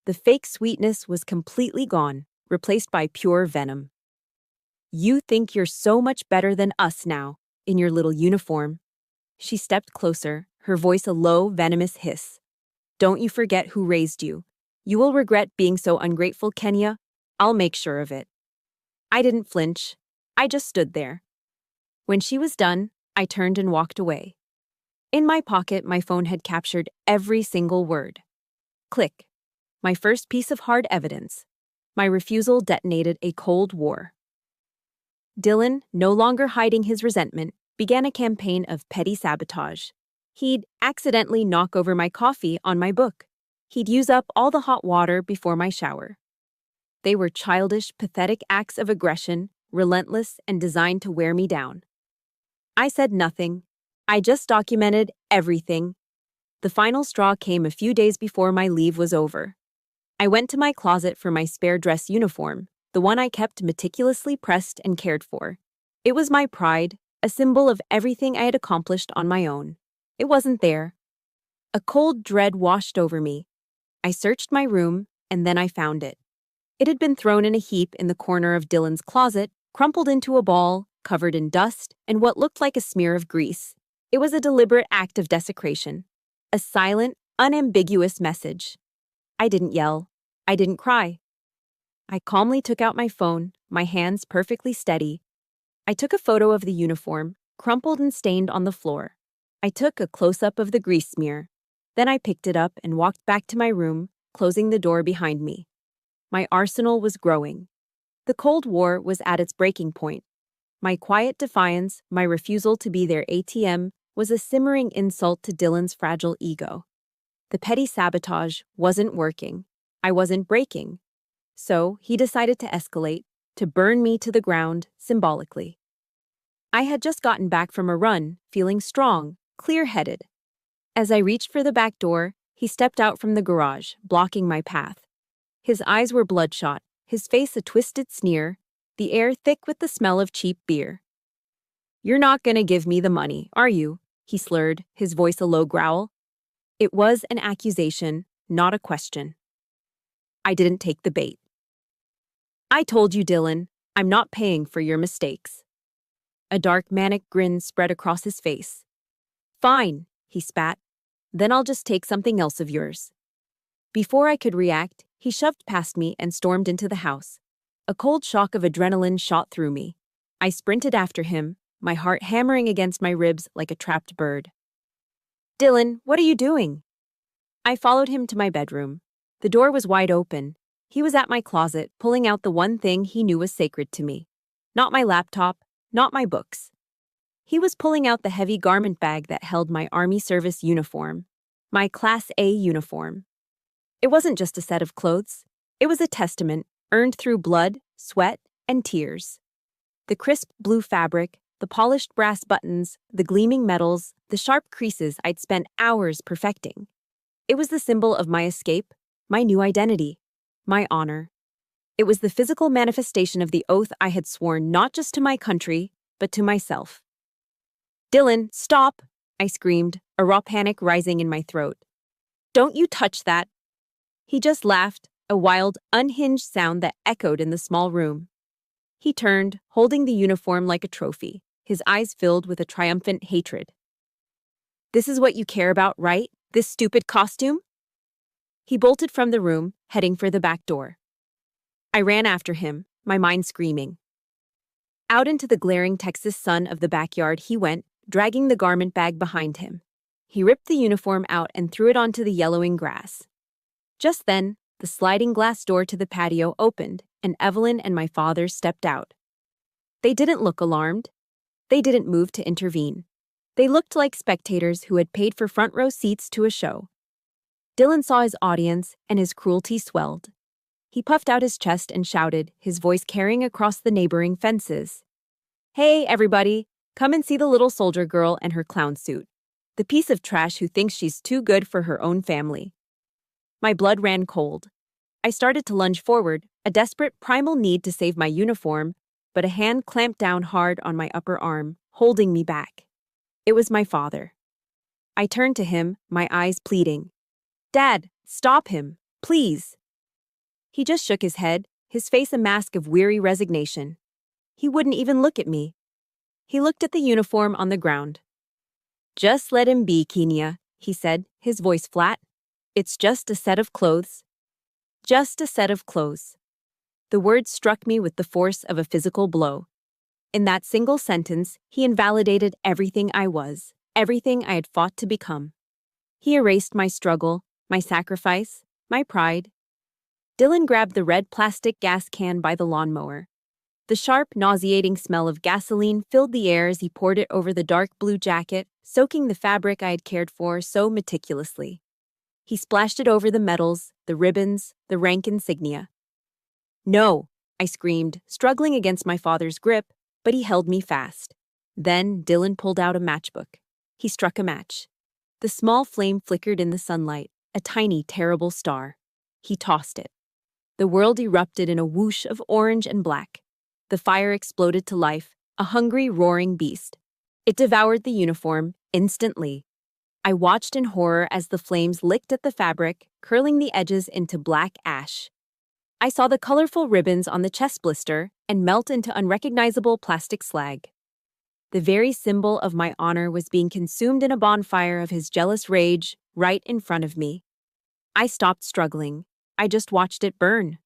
The fake sweetness was completely gone, replaced by pure venom. "You think you're so much better than us now, in your little uniform." She stepped closer, her voice a low, venomous hiss. "Don't you forget who raised you. You will regret being so ungrateful, Kenya. I'll make sure of it." I didn't flinch. I just stood there. When she was done, I turned and walked away. In my pocket, my phone had captured every single word. Click. My first piece of hard evidence. My refusal detonated a Cold War. Dylan, no longer hiding his resentment, began a campaign of petty sabotage. He'd accidentally knock over my coffee on my book. He'd use up all the hot water before my shower. They were childish, pathetic acts of aggression, relentless and designed to wear me down. I said nothing. I just documented everything. The final straw came a few days before my leave was over. I went to my closet for my spare dress uniform, the one I kept meticulously pressed and cared for. It was my pride, a symbol of everything I had accomplished on my own. It wasn't there. A cold dread washed over me. I searched my room, and then I found it. It had been thrown in a heap in the corner of Dylan's closet, crumpled into a ball, covered in dust, and what looked like a smear of grease. It was a deliberate act of desecration. A silent, unambiguous message. I didn't yell. I didn't cry. I calmly took out my phone, my hands perfectly steady. I took a photo of the uniform, crumpled and stained on the floor. I took a close-up of the grease smear. Then I picked it up and walked back to my room, closing the door behind me. My arsenal was growing. The Cold War was at its breaking point. My quiet defiance, my refusal to be their ATM, was a simmering insult to Dylan's fragile ego. The petty sabotage wasn't working. I wasn't breaking. So he decided to escalate, to burn me to the ground, symbolically. I had just gotten back from a run, feeling strong, clear-headed. As I reached for the back door, he stepped out from the garage, blocking my path. His eyes were bloodshot, his face a twisted sneer, the air thick with the smell of cheap beer. "You're not gonna give me the money, are you?" he slurred, his voice a low growl. It was an accusation, not a question. I didn't take the bait. "I told you, Dylan, I'm not paying for your mistakes." A dark, manic grin spread across his face. "Fine," he spat. "Then I'll just take something else of yours." Before I could react, he shoved past me and stormed into the house. A cold shock of adrenaline shot through me. I sprinted after him, my heart hammering against my ribs like a trapped bird. "Dylan, what are you doing?" I followed him to my bedroom. The door was wide open. He was at my closet, pulling out the one thing he knew was sacred to me. Not my laptop, not my books. He was pulling out the heavy garment bag that held my Army service uniform, my Class A uniform. It wasn't just a set of clothes. It was a testament, earned through blood, sweat, and tears. The crisp blue fabric, the polished brass buttons, the gleaming metals, the sharp creases I'd spent hours perfecting. It was the symbol of my escape, my new identity, my honor. It was the physical manifestation of the oath I had sworn not just to my country, but to myself. Dylan, stop! I screamed, a raw panic rising in my throat. Don't you touch that! He just laughed, a wild, unhinged sound that echoed in the small room. He turned, holding the uniform like a trophy, his eyes filled with a triumphant hatred. This is what you care about, right? This stupid costume? He bolted from the room, heading for the back door. I ran after him, my mind screaming. Out into the glaring Texas sun of the backyard he went, dragging the garment bag behind him. He ripped the uniform out and threw it onto the yellowing grass. Just then, the sliding glass door to the patio opened, and Evelyn and my father stepped out. They didn't look alarmed. They didn't move to intervene. They looked like spectators who had paid for front row seats to a show. Dylan saw his audience, and his cruelty swelled. He puffed out his chest and shouted, his voice carrying across the neighboring fences. Hey, everybody, come and see the little soldier girl and her clown suit. The piece of trash who thinks she's too good for her own family. My blood ran cold. I started to lunge forward, a desperate primal need to save my uniform, but a hand clamped down hard on my upper arm, holding me back. It was my father. I turned to him, my eyes pleading. Dad, stop him, please. He just shook his head, his face a mask of weary resignation. He wouldn't even look at me. He looked at the uniform on the ground. Just let him be, Kenya, he said, his voice flat. It's just a set of clothes. Just a set of clothes. The words struck me with the force of a physical blow. In that single sentence, he invalidated everything I was, everything I had fought to become. He erased my struggle, my sacrifice, my pride. Dylan grabbed the red plastic gas can by the lawnmower. The sharp, nauseating smell of gasoline filled the air as he poured it over the dark blue jacket, soaking the fabric I had cared for so meticulously. He splashed it over the medals, the ribbons, the rank insignia. No, I screamed, struggling against my father's grip, but he held me fast. Then Dylan pulled out a matchbook. He struck a match. The small flame flickered in the sunlight, a tiny, terrible star. He tossed it. The world erupted in a whoosh of orange and black. The fire exploded to life, a hungry, roaring beast. It devoured the uniform, instantly. I watched in horror as the flames licked at the fabric, curling the edges into black ash. I saw the colorful ribbons on the chest blister and melt into unrecognizable plastic slag. The very symbol of my honor was being consumed in a bonfire of his jealous rage right in front of me. I stopped struggling. I just watched it burn.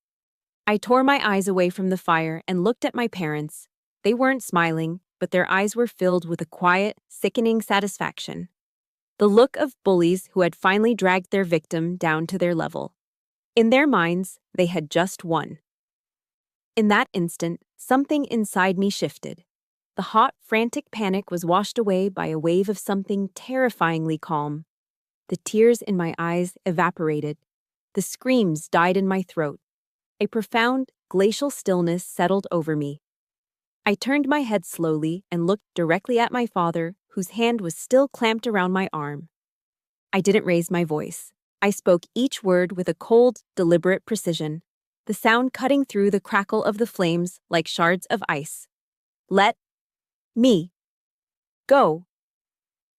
I tore my eyes away from the fire and looked at my parents. They weren't smiling, but their eyes were filled with a quiet, sickening satisfaction. The look of bullies who had finally dragged their victim down to their level. In their minds, they had just won. In that instant, something inside me shifted. The hot, frantic panic was washed away by a wave of something terrifyingly calm. The tears in my eyes evaporated. The screams died in my throat. A profound, glacial stillness settled over me. I turned my head slowly and looked directly at my father, whose hand was still clamped around my arm. I didn't raise my voice. I spoke each word with a cold, deliberate precision, the sound cutting through the crackle of the flames like shards of ice. Let me go.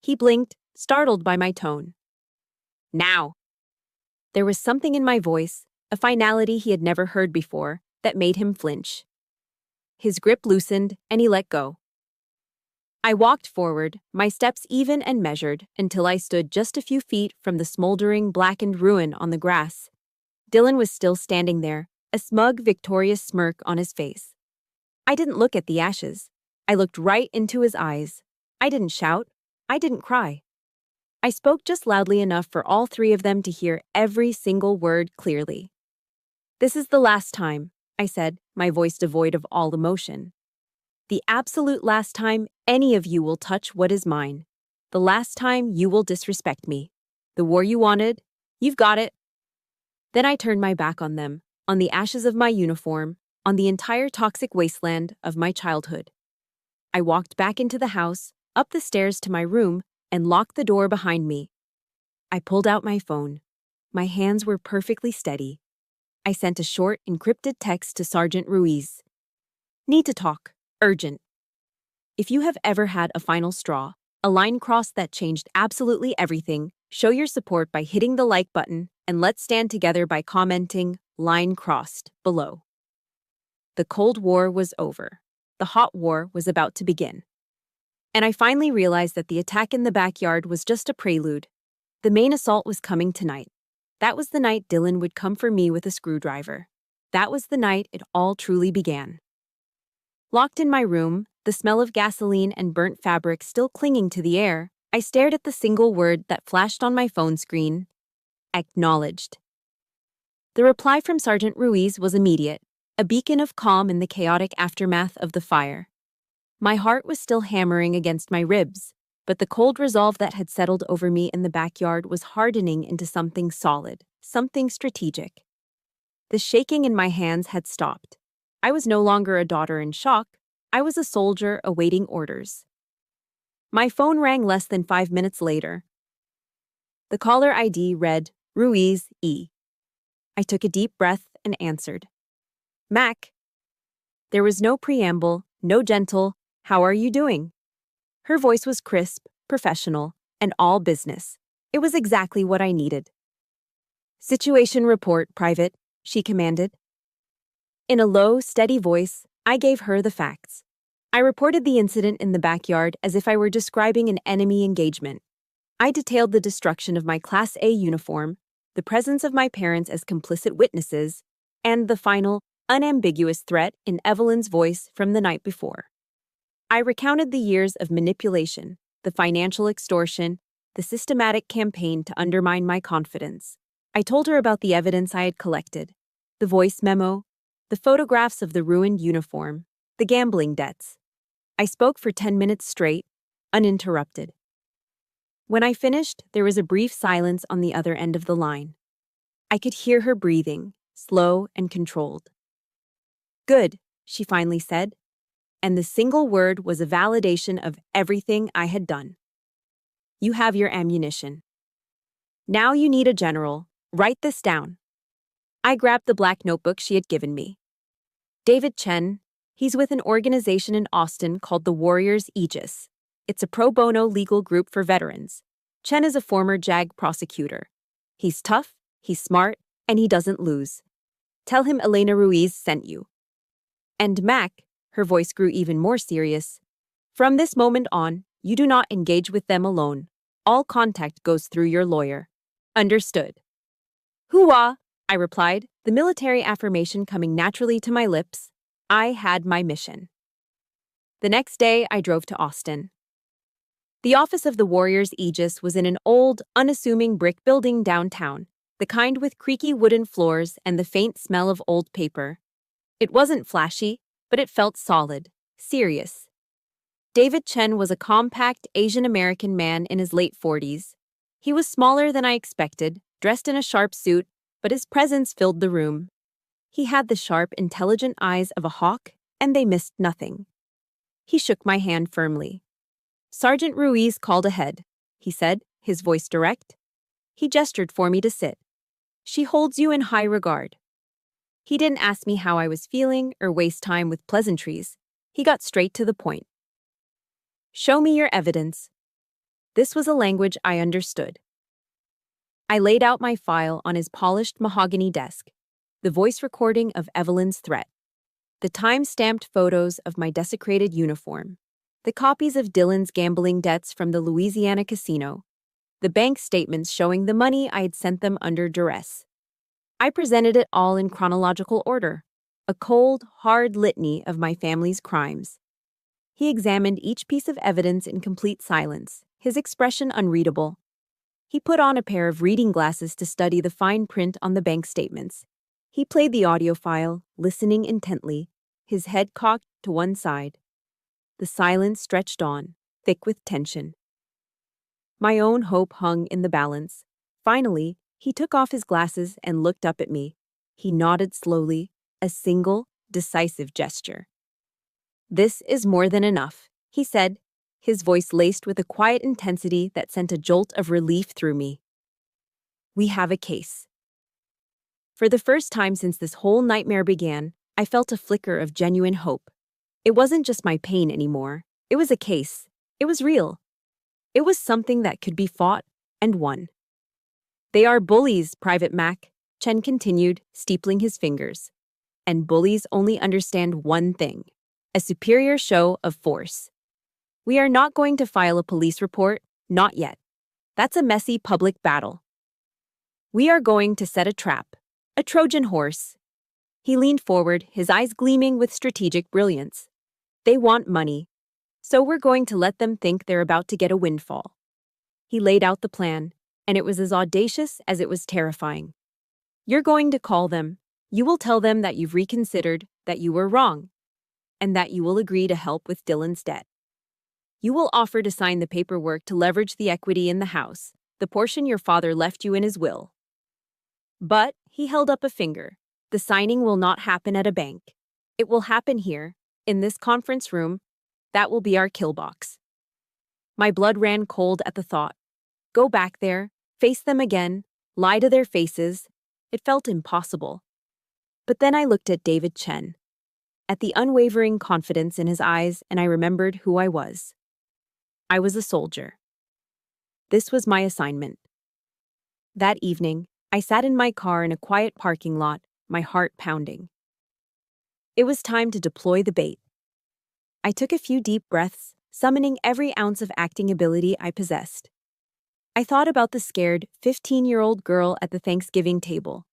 He blinked, startled by my tone. Now. There was something in my voice, a finality he had never heard before, that made him flinch. His grip loosened, and he let go. I walked forward, my steps even and measured, until I stood just a few feet from the smoldering, blackened ruin on the grass. Dylan was still standing there, a smug, victorious smirk on his face. I didn't look at the ashes. I looked right into his eyes. I didn't shout. I didn't cry. I spoke just loudly enough for all three of them to hear every single word clearly. This is the last time, I said, my voice devoid of all emotion. The absolute last time any of you will touch what is mine. The last time you will disrespect me. The war you wanted, you've got it. Then I turned my back on them, on the ashes of my uniform, on the entire toxic wasteland of my childhood. I walked back into the house, up the stairs to my room, and locked the door behind me. I pulled out my phone. My hands were perfectly steady. I sent a short, encrypted text to Sergeant Ruiz. Need to talk. Urgent. If you have ever had a final straw, A line crossed that changed absolutely everything. Show your support by hitting the like button, and let's stand together by commenting "line crossed" below. The Cold War was over. The hot war was about to begin. And I finally realized that the attack in the backyard was just a prelude. The main assault was coming tonight. That was the night Dylan would come for me with a screwdriver. That was the night it all truly began. Locked in my room, the smell of gasoline and burnt fabric still clinging to the air, I stared at the single word that flashed on my phone screen: acknowledged. The reply from Sergeant Ruiz was immediate, a beacon of calm in the chaotic aftermath of the fire. My heart was still hammering against my ribs, but the cold resolve that had settled over me in the backyard was hardening into something solid, something strategic. The shaking in my hands had stopped. I was no longer a daughter in shock. I was a soldier awaiting orders. My phone rang less than 5 minutes later. The caller ID read Ruiz E. I took a deep breath and answered. Mac. There was no preamble, no gentle, "How are you doing?" Her voice was crisp, professional, and all business. It was exactly what I needed. "Situation report, Private," she commanded. In a low, steady voice, I gave her the facts. I reported the incident in the backyard as if I were describing an enemy engagement. I detailed the destruction of my Class A uniform, the presence of my parents as complicit witnesses, and the final, unambiguous threat in Evelyn's voice from the night before. I recounted the years of manipulation, the financial extortion, the systematic campaign to undermine my confidence. I told her about the evidence I had collected, the voice memo, the photographs of the ruined uniform, the gambling debts. I spoke for 10 minutes straight, uninterrupted. When I finished, there was a brief silence on the other end of the line. I could hear her breathing, slow and controlled. "Good," she finally said, and the single word was a validation of everything I had done. "You have your ammunition. Now you need a general. Write this down." I grabbed the black notebook she had given me. "David Chen, he's with an organization in Austin called the Warriors Aegis. It's a pro bono legal group for veterans. Chen is a former JAG prosecutor. He's tough, he's smart, and he doesn't lose. Tell him Elena Ruiz sent you. And Mac," her voice grew even more serious, "from this moment on, you do not engage with them alone. All contact goes through your lawyer. Understood?" "Hoo-wah," I replied, the military affirmation coming naturally to my lips. I had my mission. The next day, I drove to Austin. The office of the Warriors Aegis was in an old, unassuming brick building downtown, the kind with creaky wooden floors and the faint smell of old paper. It wasn't flashy, but it felt solid, serious. David Chen was a compact Asian-American man in his late 40s. He was smaller than I expected, dressed in a sharp suit, but his presence filled the room. He had the sharp, intelligent eyes of a hawk, and they missed nothing. He shook my hand firmly. "Sergeant Ruiz called ahead," he said, his voice direct. He gestured for me to sit. "She holds you in high regard." He didn't ask me how I was feeling or waste time with pleasantries. He got straight to the point. "Show me your evidence." This was a language I understood. I laid out my file on his polished mahogany desk, the voice recording of Evelyn's threat, the time-stamped photos of my desecrated uniform, the copies of Dylan's gambling debts from the Louisiana casino, the bank statements showing the money I had sent them under duress. I presented it all in chronological order, a cold, hard litany of my family's crimes. He examined each piece of evidence in complete silence, his expression unreadable. He put on a pair of reading glasses to study the fine print on the bank statements. He played the audio file, listening intently, his head cocked to one side. The silence stretched on, thick with tension. My own hope hung in the balance. Finally, he took off his glasses and looked up at me. He nodded slowly, a single, decisive gesture. "This is more than enough," he said, his voice laced with a quiet intensity that sent a jolt of relief through me. "We have a case." For the first time since this whole nightmare began, I felt a flicker of genuine hope. It wasn't just my pain anymore. It was a case. It was real. It was something that could be fought and won. They are bullies, Private Mac, Chen continued, steepling his fingers. And bullies only understand one thing: a superior show of force. We are not going to file a police report, not yet. That's a messy public battle. We are going to set a trap, a Trojan horse. He leaned forward, his eyes gleaming with strategic brilliance. They want money, so we're going to let them think they're about to get a windfall. He laid out the plan, and it was as audacious as it was terrifying. You're going to call them. You will tell them that you've reconsidered, that you were wrong, and that you will agree to help with Dylan's debt. You will offer to sign the paperwork to leverage the equity in the house, the portion your father left you in his will. But, he held up a finger, the signing will not happen at a bank. It will happen here, in this conference room. That will be our kill box. My blood ran cold at the thought. Go back there, face them again, lie to their faces. It felt impossible. But then I looked at David Chen, at the unwavering confidence in his eyes, and I remembered who I was. I was a soldier. This was my assignment. That evening, I sat in my car in a quiet parking lot, my heart pounding. It was time to deploy the bait. I took a few deep breaths, summoning every ounce of acting ability I possessed. I thought about the scared 15-year-old girl at the Thanksgiving table.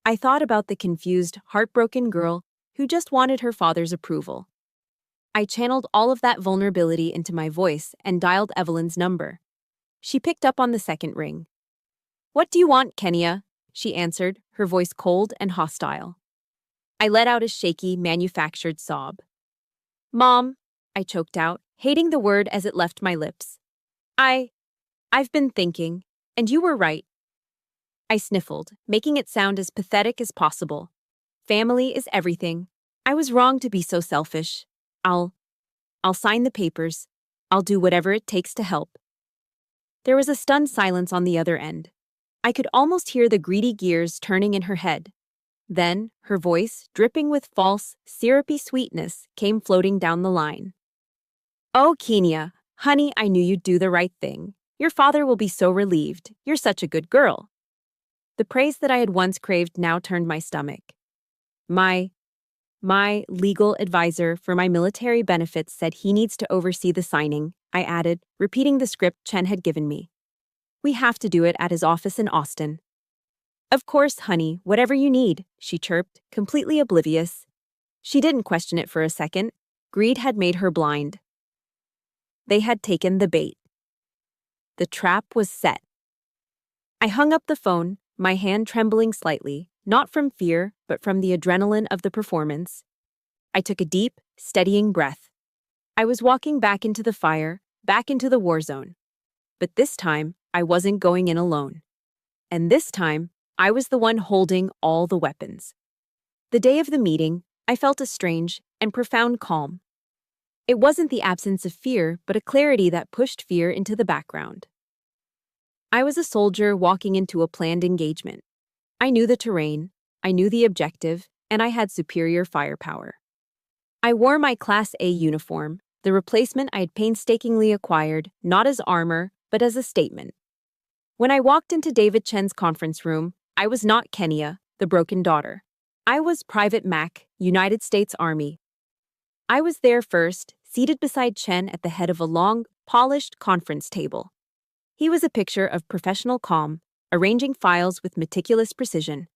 I thought about the confused, heartbroken girl who just wanted her father's approval. I channeled all of that vulnerability into my voice and dialed Evelyn's number. She picked up on the second ring. "What do you want, Kenya?" she answered, her voice cold and hostile. I let out a shaky, manufactured sob. "Mom," I choked out, hating the word as it left my lips. I've been thinking, and you were right." I sniffled, making it sound as pathetic as possible. Family is everything. I was wrong to be so selfish. I'll sign the papers. I'll do whatever it takes to help. There was a stunned silence on the other end. I could almost hear the greedy gears turning in her head. Then, her voice, dripping with false, syrupy sweetness, came floating down the line. "Oh, Kenya, honey, I knew you'd do the right thing. Your father will be so relieved. You're such a good girl." The praise that I had once craved now turned my stomach. My legal advisor for my military benefits said he needs to oversee the signing, I added, repeating the script Chen had given me. "We have to do it at his office in Austin." "Of course, honey, whatever you need," she chirped, completely oblivious. She didn't question it for a second. Greed had made her blind. They had taken the bait. The trap was set. I hung up the phone, my hand trembling slightly, not from fear, but from the adrenaline of the performance. I took a deep, steadying breath. I was walking back into the fire, back into the war zone. But this time, I wasn't going in alone. And this time, I was the one holding all the weapons. The day of the meeting, I felt a strange and profound calm. It wasn't the absence of fear, but a clarity that pushed fear into the background. I was a soldier walking into a planned engagement. I knew the terrain, I knew the objective, and I had superior firepower. I wore my Class A uniform, the replacement I had painstakingly acquired, not as armor, but as a statement. When I walked into David Chen's conference room, I was not Kenya, the broken daughter. I was Private Mac, United States Army. I was there first, seated beside Chen at the head of a long, polished conference table. He was a picture of professional calm, arranging files with meticulous precision.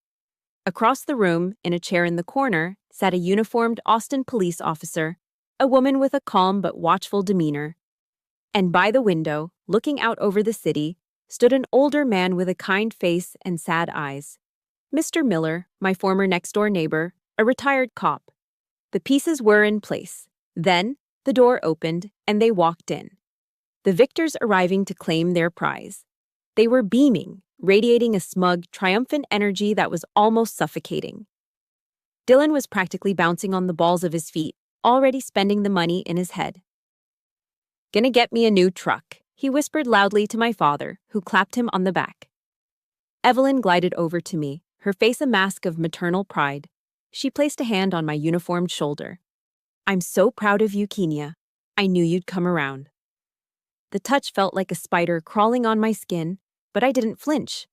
Across the room, in a chair in the corner, sat a uniformed Austin police officer, a woman with a calm but watchful demeanor. And by the window, looking out over the city, stood an older man with a kind face and sad eyes. Mr. Miller, my former next-door neighbor, a retired cop. The pieces were in place. Then, the door opened, and they walked in. The victors arriving to claim their prize. They were beaming, radiating a smug, triumphant energy that was almost suffocating. Dylan was practically bouncing on the balls of his feet, already spending the money in his head. "Gonna get me a new truck," he whispered loudly to my father, who clapped him on the back. Evelyn glided over to me, her face a mask of maternal pride. She placed a hand on my uniformed shoulder. "I'm so proud of you, Kenya. I knew you'd come around." The touch felt like a spider crawling on my skin, but I didn't flinch.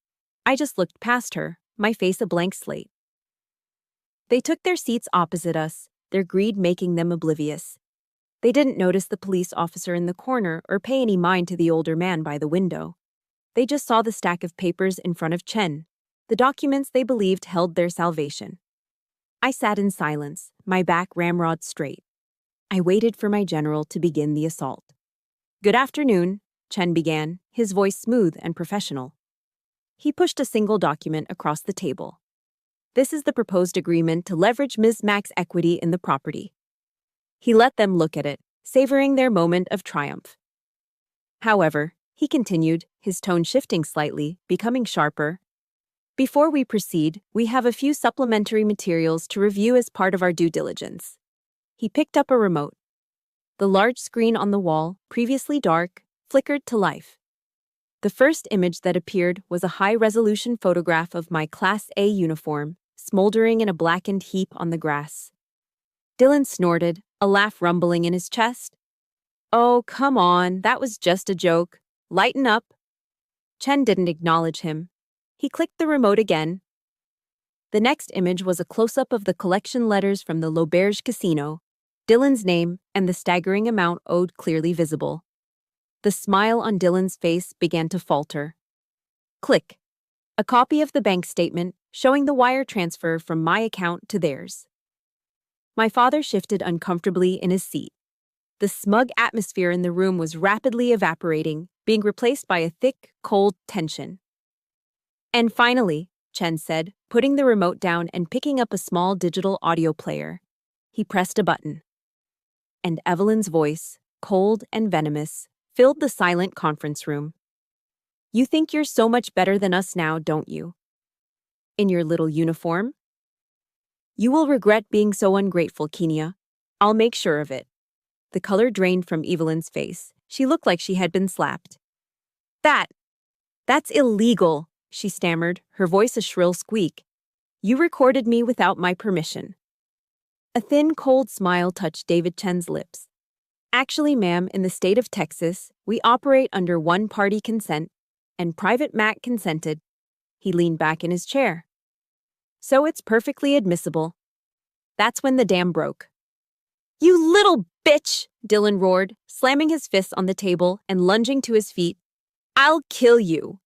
I just looked past her, my face a blank slate. They took their seats opposite us, their greed making them oblivious. They didn't notice the police officer in the corner or pay any mind to the older man by the window. They just saw the stack of papers in front of Chen, the documents they believed held their salvation. I sat in silence, my back ramrod straight. I waited for my general to begin the assault. "Good afternoon," Chen began, his voice smooth and professional. He pushed a single document across the table. "This is the proposed agreement to leverage Ms. Mack's equity in the property." He let them look at it, savoring their moment of triumph. "However," he continued, his tone shifting slightly, becoming sharper, "before we proceed, we have a few supplementary materials to review as part of our due diligence." He picked up a remote. The large screen on the wall, previously dark, flickered to life. The first image that appeared was a high-resolution photograph of my Class A uniform, smoldering in a blackened heap on the grass. Dylan snorted, a laugh rumbling in his chest. "Oh, come on, that was just a joke. Lighten up." Chen didn't acknowledge him. He clicked the remote again. The next image was a close-up of the collection letters from the L'Auberge Casino, Dylan's name and the staggering amount owed clearly visible. The smile on Dylan's face began to falter. Click. A copy of the bank statement showing the wire transfer from my account to theirs. My father shifted uncomfortably in his seat. The smug atmosphere in the room was rapidly evaporating, being replaced by a thick, cold tension. "And finally," Chen said, putting the remote down and picking up a small digital audio player. He pressed a button. And Evelyn's voice, cold and venomous, filled the silent conference room. "You think you're so much better than us now, don't you? In your little uniform? You will regret being so ungrateful, Kenia. I'll make sure of it." The color drained from Evelyn's face. She looked like she had been slapped. That's illegal," she stammered, her voice a shrill squeak. "You recorded me without my permission." A thin, cold smile touched David Chen's lips. "Actually, ma'am, in the state of Texas, we operate under one-party consent, and Private Mac consented." He leaned back in his chair. "So it's perfectly admissible." That's when the dam broke. "You little bitch!" Dylan roared, slamming his fists on the table and lunging to his feet. "I'll kill you!"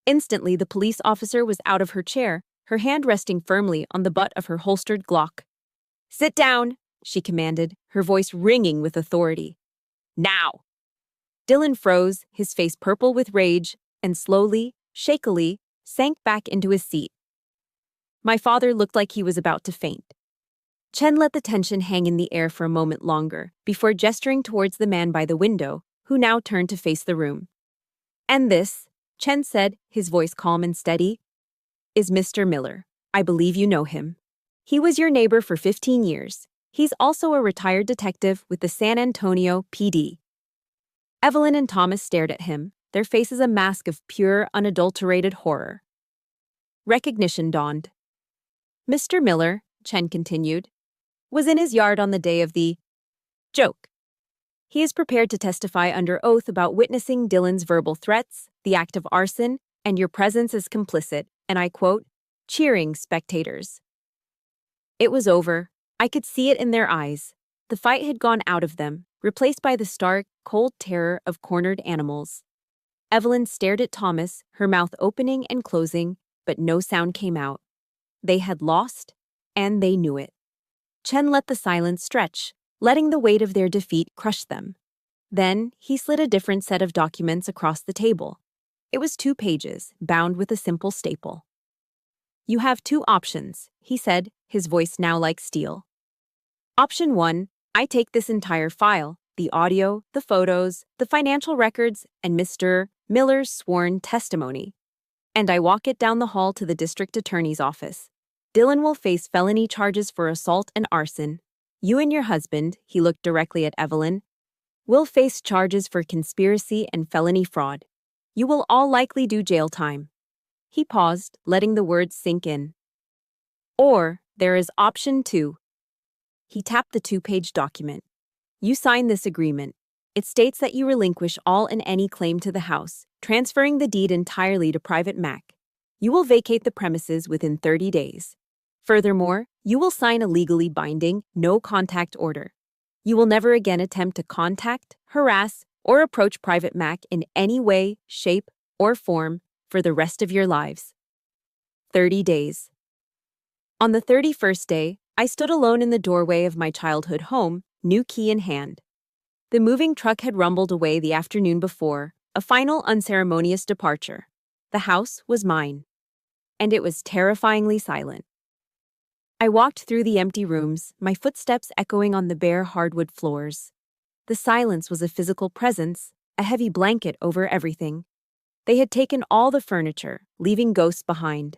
Instantly, the police officer was out of her chair, her hand resting firmly on the butt of her holstered Glock. "Sit down," she commanded, her voice ringing with authority. "Now!" Dylan froze, his face purple with rage, and slowly, shakily, sank back into his seat. My father looked like he was about to faint. Chen let the tension hang in the air for a moment longer, before gesturing towards the man by the window, who now turned to face the room. "And this," Chen said, his voice calm and steady, "is Mr. Miller. I believe you know him. He was your neighbor for 15 years. He's also a retired detective with the San Antonio PD." Evelyn and Thomas stared at him, their faces a mask of pure, unadulterated horror. Recognition dawned. "Mr. Miller," Chen continued, "was in his yard on the day of the joke. He is prepared to testify under oath about witnessing Dylan's verbal threats, the act of arson, and your presence as complicit, and I quote, cheering spectators." It was over. I could see it in their eyes. The fight had gone out of them, replaced by the stark, cold terror of cornered animals. Evelyn stared at Thomas, her mouth opening and closing, but no sound came out. They had lost, and they knew it. Chen let the silence stretch, letting the weight of their defeat crush them. Then, he slid a different set of documents across the table. It was 2 pages, bound with a simple staple. "You have 2 options," he said, his voice now like steel. "Option 1, I take this entire file, the audio, the photos, the financial records, and Mr. Miller's sworn testimony, and I walk it down the hall to the district attorney's office. Dylan will face felony charges for assault and arson. You and your husband," he looked directly at Evelyn, "will face charges for conspiracy and felony fraud. You will all likely do jail time." He paused, letting the words sink in. "Or there is option 2. He tapped the 2-page document. "You sign this agreement. It states that you relinquish all and any claim to the house, transferring the deed entirely to Private Mac. You will vacate the premises within 30 days. Furthermore, you will sign a legally binding, no-contact order. You will never again attempt to contact, harass, or approach Private Mac in any way, shape, or form for the rest of your lives. 30 days. On the 31st day, I stood alone in the doorway of my childhood home, new key in hand. The moving truck had rumbled away the afternoon before, a final unceremonious departure. The house was mine. And it was terrifyingly silent. I walked through the empty rooms, my footsteps echoing on the bare hardwood floors. The silence was a physical presence, a heavy blanket over everything. They had taken all the furniture, leaving ghosts behind.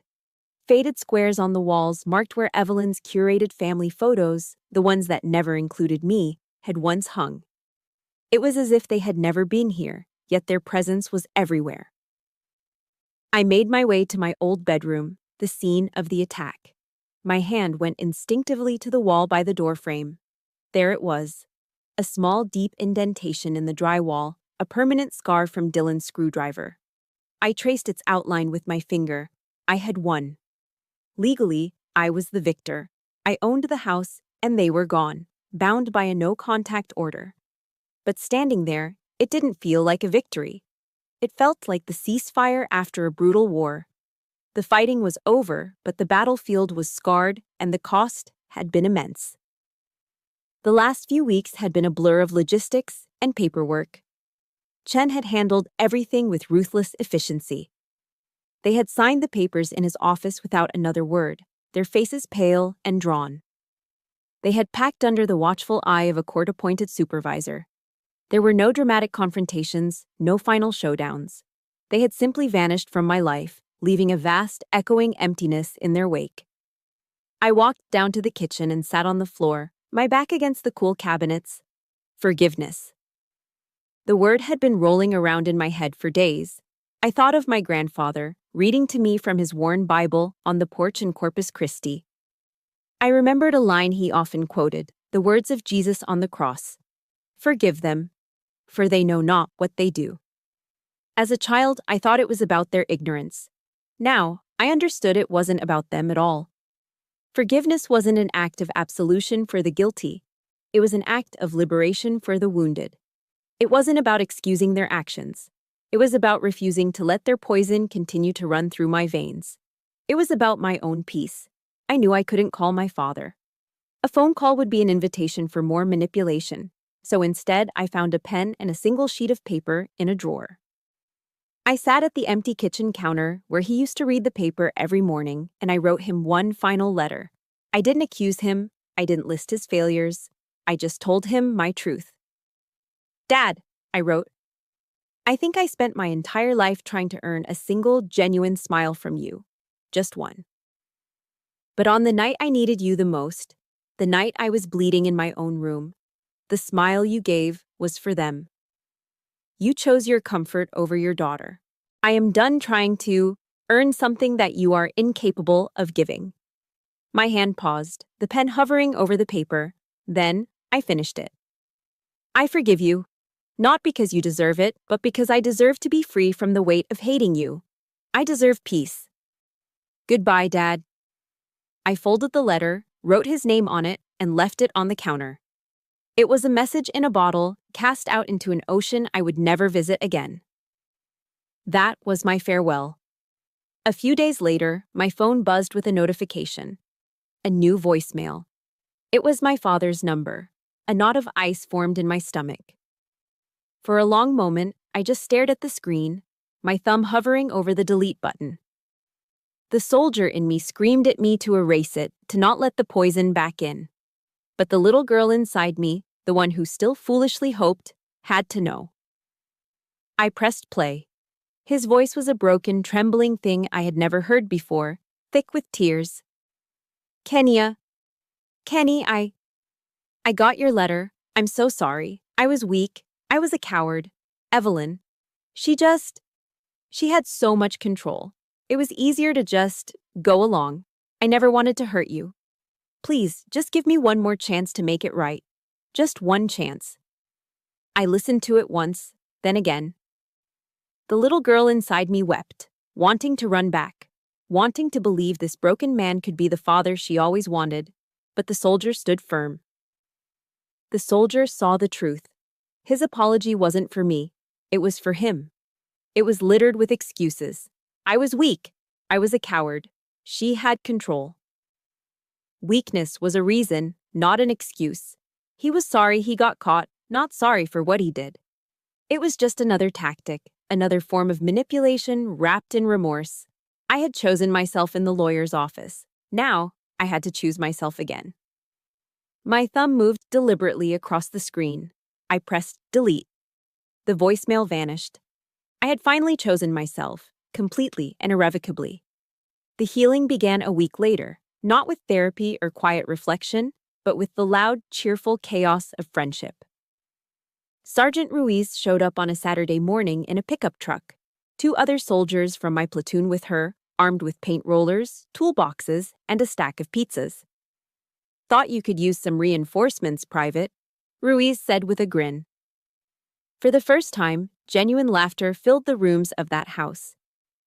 Faded squares on the walls marked where Evelyn's curated family photos, the ones that never included me, had once hung. It was as if they had never been here, yet their presence was everywhere. I made my way to my old bedroom, the scene of the attack. My hand went instinctively to the wall by the doorframe. There it was. A small, deep indentation in the drywall, a permanent scar from Dylan's screwdriver. I traced its outline with my finger. I had won. Legally, I was the victor. I owned the house, and they were gone, bound by a no-contact order. But standing there, it didn't feel like a victory. It felt like the ceasefire after a brutal war. The fighting was over, but the battlefield was scarred, and the cost had been immense. The last few weeks had been a blur of logistics and paperwork. Chen had handled everything with ruthless efficiency. They had signed the papers in his office without another word, their faces pale and drawn. They had packed under the watchful eye of a court-appointed supervisor. There were no dramatic confrontations, no final showdowns. They had simply vanished from my life, leaving a vast, echoing emptiness in their wake. I walked down to the kitchen and sat on the floor, my back against the cool cabinets. Forgiveness. The word had been rolling around in my head for days. I thought of my grandfather, reading to me from his worn Bible on the porch in Corpus Christi. I remembered a line he often quoted, the words of Jesus on the cross. Forgive them, for they know not what they do. As a child, I thought it was about their ignorance. Now, I understood it wasn't about them at all. Forgiveness wasn't an act of absolution for the guilty. It was an act of liberation for the wounded. It wasn't about excusing their actions. It was about refusing to let their poison continue to run through my veins. It was about my own peace. I knew I couldn't call my father. A phone call would be an invitation for more manipulation, so instead I found a pen and a single sheet of paper in a drawer. I sat at the empty kitchen counter where he used to read the paper every morning, and I wrote him one final letter. I didn't accuse him. I didn't list his failures. I just told him my truth. Dad, I wrote, I think I spent my entire life trying to earn a single, genuine smile from you. Just one. But on the night I needed you the most, the night I was bleeding in my own room, the smile you gave was for them. You chose your comfort over your daughter. I am done trying to earn something that you are incapable of giving. My hand paused, the pen hovering over the paper. Then I finished it. I forgive you. Not because you deserve it, but because I deserve to be free from the weight of hating you. I deserve peace. Goodbye, Dad. I folded the letter, wrote his name on it, and left it on the counter. It was a message in a bottle, cast out into an ocean I would never visit again. That was my farewell. A few days later, my phone buzzed with a notification. A new voicemail. It was my father's number. A knot of ice formed in my stomach. For a long moment, I just stared at the screen, my thumb hovering over the delete button. The soldier in me screamed at me to erase it, to not let the poison back in. But the little girl inside me, the one who still foolishly hoped, had to know. I pressed play. His voice was a broken, trembling thing I had never heard before, thick with tears. Kenya. Kenny, I got your letter. I'm so sorry. I was weak. I was a coward. Evelyn. She had so much control. It was easier to just go along. I never wanted to hurt you. Please, just give me one more chance to make it right. Just one chance. I listened to it once, then again. The little girl inside me wept, wanting to run back, wanting to believe this broken man could be the father she always wanted, but the soldier stood firm. The soldier saw the truth. His apology wasn't for me, it was for him. It was littered with excuses. I was weak. I was a coward. She had control. Weakness was a reason, not an excuse. He was sorry he got caught, not sorry for what he did. It was just another tactic, another form of manipulation wrapped in remorse. I had chosen myself in the lawyer's office. Now, I had to choose myself again. My thumb moved deliberately across the screen. I pressed delete. The voicemail vanished. I had finally chosen myself, completely and irrevocably. The healing began a week later, not with therapy or quiet reflection, but with the loud, cheerful chaos of friendship. Sergeant Ruiz showed up on a Saturday morning in a pickup truck. 2 other soldiers from my platoon with her, armed with paint rollers, toolboxes, and a stack of pizzas. "Thought you could use some reinforcements, Private," Ruiz said with a grin. For the first time, genuine laughter filled the rooms of that house.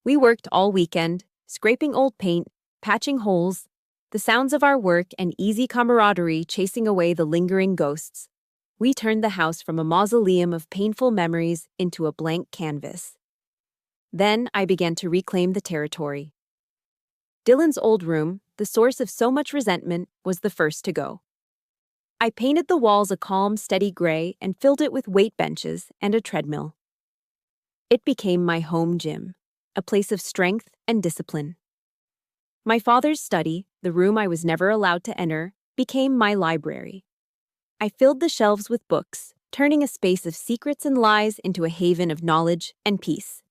We worked all weekend, scraping old paint, patching holes, the sounds of our work and easy camaraderie chasing away the lingering ghosts. We turned the house from a mausoleum of painful memories into a blank canvas. Then I began to reclaim the territory. Dylan's old room, the source of so much resentment, was the first to go. I painted the walls a calm, steady gray and filled it with weight benches and a treadmill. It became my home gym, a place of strength and discipline. My father's study, the room I was never allowed to enter, became my library. I filled the shelves with books, turning a space of secrets and lies into a haven of knowledge and peace.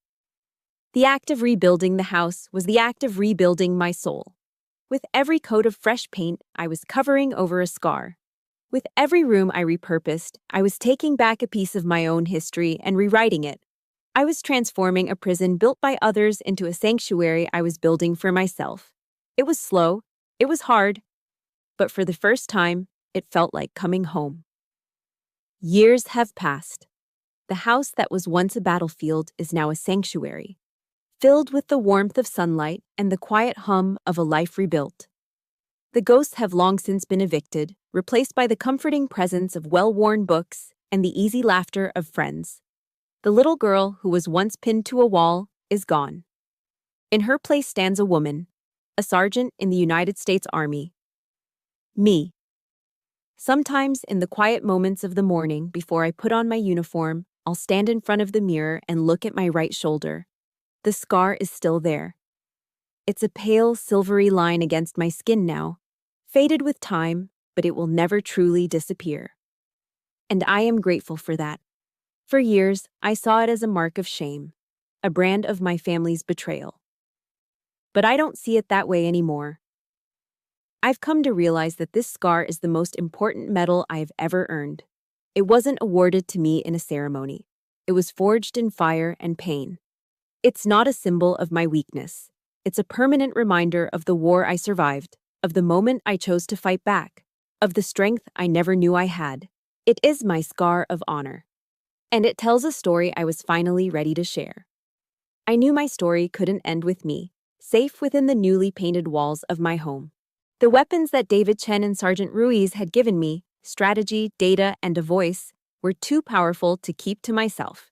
The act of rebuilding the house was the act of rebuilding my soul. With every coat of fresh paint, I was covering over a scar. With every room I repurposed, I was taking back a piece of my own history and rewriting it. I was transforming a prison built by others into a sanctuary I was building for myself. It was slow, it was hard, but for the first time, it felt like coming home. Years have passed. The house that was once a battlefield is now a sanctuary, filled with the warmth of sunlight and the quiet hum of a life rebuilt. The ghosts have long since been evicted, replaced by the comforting presence of well-worn books and the easy laughter of friends. The little girl who was once pinned to a wall is gone. In her place stands a woman, a sergeant in the United States Army. Me. Sometimes, in the quiet moments of the morning before I put on my uniform, I'll stand in front of the mirror and look at my right shoulder. The scar is still there. It's a pale, silvery line against my skin now, faded with time, but it will never truly disappear. And I am grateful for that. For years, I saw it as a mark of shame, a brand of my family's betrayal. But I don't see it that way anymore. I've come to realize that this scar is the most important medal I have ever earned. It wasn't awarded to me in a ceremony. It was forged in fire and pain. It's not a symbol of my weakness. It's a permanent reminder of the war I survived, of the moment I chose to fight back, of the strength I never knew I had. It is my scar of honor. And it tells a story I was finally ready to share. I knew my story couldn't end with me, safe within the newly painted walls of my home. The weapons that David Chen and Sergeant Ruiz had given me, strategy, data, and a voice, were too powerful to keep to myself.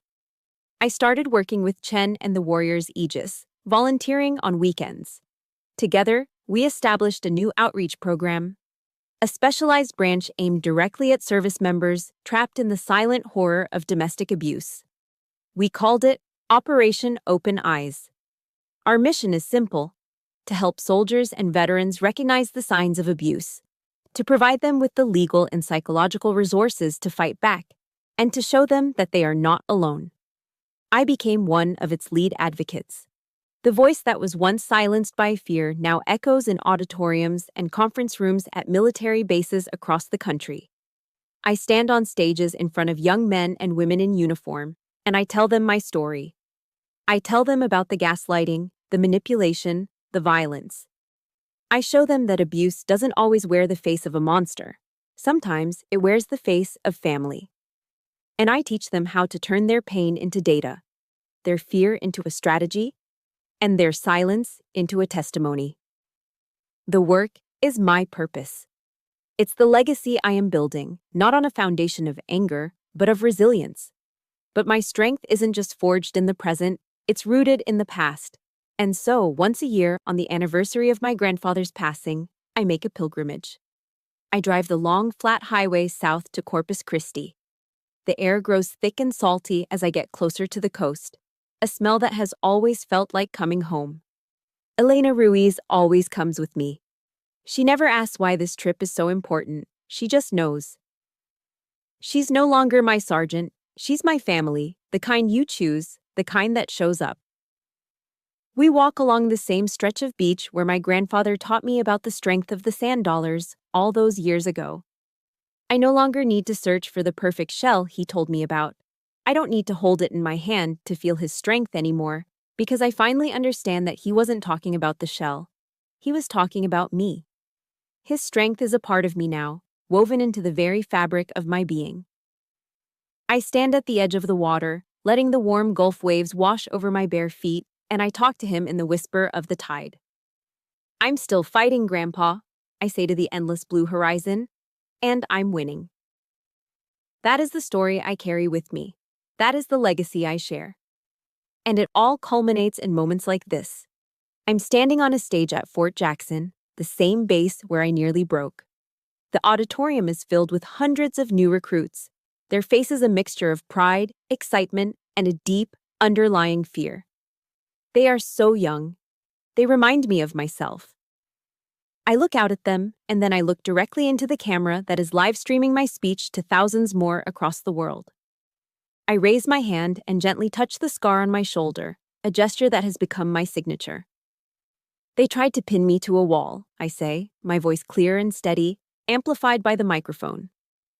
I started working with Chen and the Warriors Aegis, volunteering on weekends. Together, we established a new outreach program, a specialized branch aimed directly at service members trapped in the silent horror of domestic abuse. We called it Operation Open Eyes. Our mission is simple: to help soldiers and veterans recognize the signs of abuse, to provide them with the legal and psychological resources to fight back, and to show them that they are not alone. I became one of its lead advocates. The voice that was once silenced by fear now echoes in auditoriums and conference rooms at military bases across the country. I stand on stages in front of young men and women in uniform, and I tell them my story. I tell them about the gaslighting, the manipulation, the violence. I show them that abuse doesn't always wear the face of a monster. Sometimes it wears the face of family. and I teach them how to turn their pain into data, their fear into a strategy, and their silence into a testimony. The work is my purpose. It's the legacy I am building, not on a foundation of anger, but of resilience. But my strength isn't just forged in the present, it's rooted in the past. And so, once a year, on the anniversary of my grandfather's passing, I make a pilgrimage. I drive the long, flat highway south to Corpus Christi. The air grows thick and salty as I get closer to the coast, a smell that has always felt like coming home. Elena Ruiz always comes with me. She never asks why this trip is so important, she just knows. She's no longer my sergeant, she's my family, the kind you choose, the kind that shows up. We walk along the same stretch of beach where my grandfather taught me about the strength of the sand dollars all those years ago. I no longer need to search for the perfect shell he told me about. I don't need to hold it in my hand to feel his strength anymore, because I finally understand that he wasn't talking about the shell. He was talking about me. His strength is a part of me now, woven into the very fabric of my being. I stand at the edge of the water, letting the warm Gulf waves wash over my bare feet, and I talk to him in the whisper of the tide. I'm still fighting, Grandpa, I say to the endless blue horizon, and I'm winning. That is the story I carry with me. That is the legacy I share. And it all culminates in moments like this. I'm standing on a stage at Fort Jackson, the same base where I nearly broke. The auditorium is filled with hundreds of new recruits, their faces a mixture of pride, excitement, and a deep, underlying fear. They are so young. They remind me of myself. I look out at them, and then I look directly into the camera that is live streaming my speech to thousands more across the world. I raise my hand and gently touch the scar on my shoulder, a gesture that has become my signature. They tried to pin me to a wall, I say, my voice clear and steady, amplified by the microphone.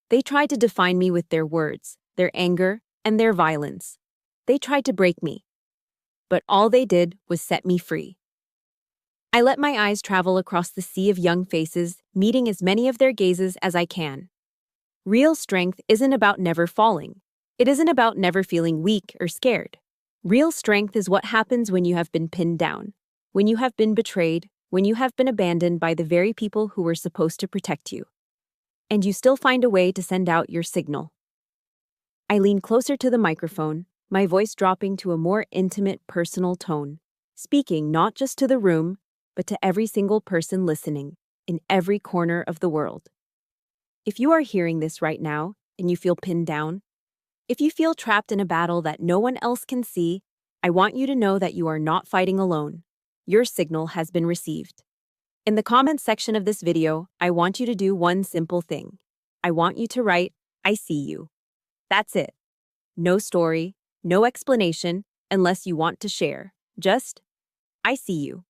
They tried to define me with their words, their anger, and their violence. They tried to break me. But all they did was set me free. I let my eyes travel across the sea of young faces, meeting as many of their gazes as I can. Real strength isn't about never falling. It isn't about never feeling weak or scared. Real strength is what happens when you have been pinned down, when you have been betrayed, when you have been abandoned by the very people who were supposed to protect you. And you still find a way to send out your signal. I lean closer to the microphone, my voice dropping to a more intimate, personal tone, speaking not just to the room, but to every single person listening, in every corner of the world. If you are hearing this right now, and you feel pinned down, if you feel trapped in a battle that no one else can see, I want you to know that you are not fighting alone. Your signal has been received. In the comments section of this video, I want you to do one simple thing. I want you to write, "I see you." That's it. No story, no explanation, unless you want to share. Just, "I see you."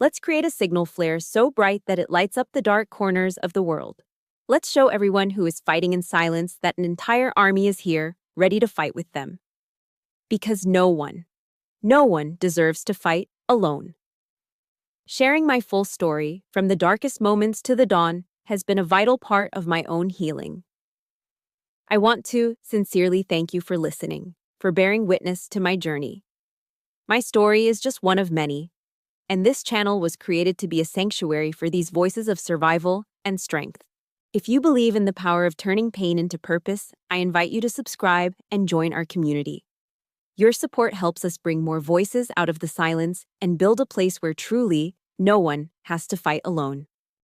Let's create a signal flare so bright that it lights up the dark corners of the world. Let's show everyone who is fighting in silence that an entire army is here, ready to fight with them. Because no one deserves to fight alone. Sharing my full story, from the darkest moments to the dawn, has been a vital part of my own healing. I want to sincerely thank you for listening, for bearing witness to my journey. My story is just one of many, and this channel was created to be a sanctuary for these voices of survival and strength. If you believe in the power of turning pain into purpose, I invite you to subscribe and join our community. Your support helps us bring more voices out of the silence and build a place where truly no one has to fight alone.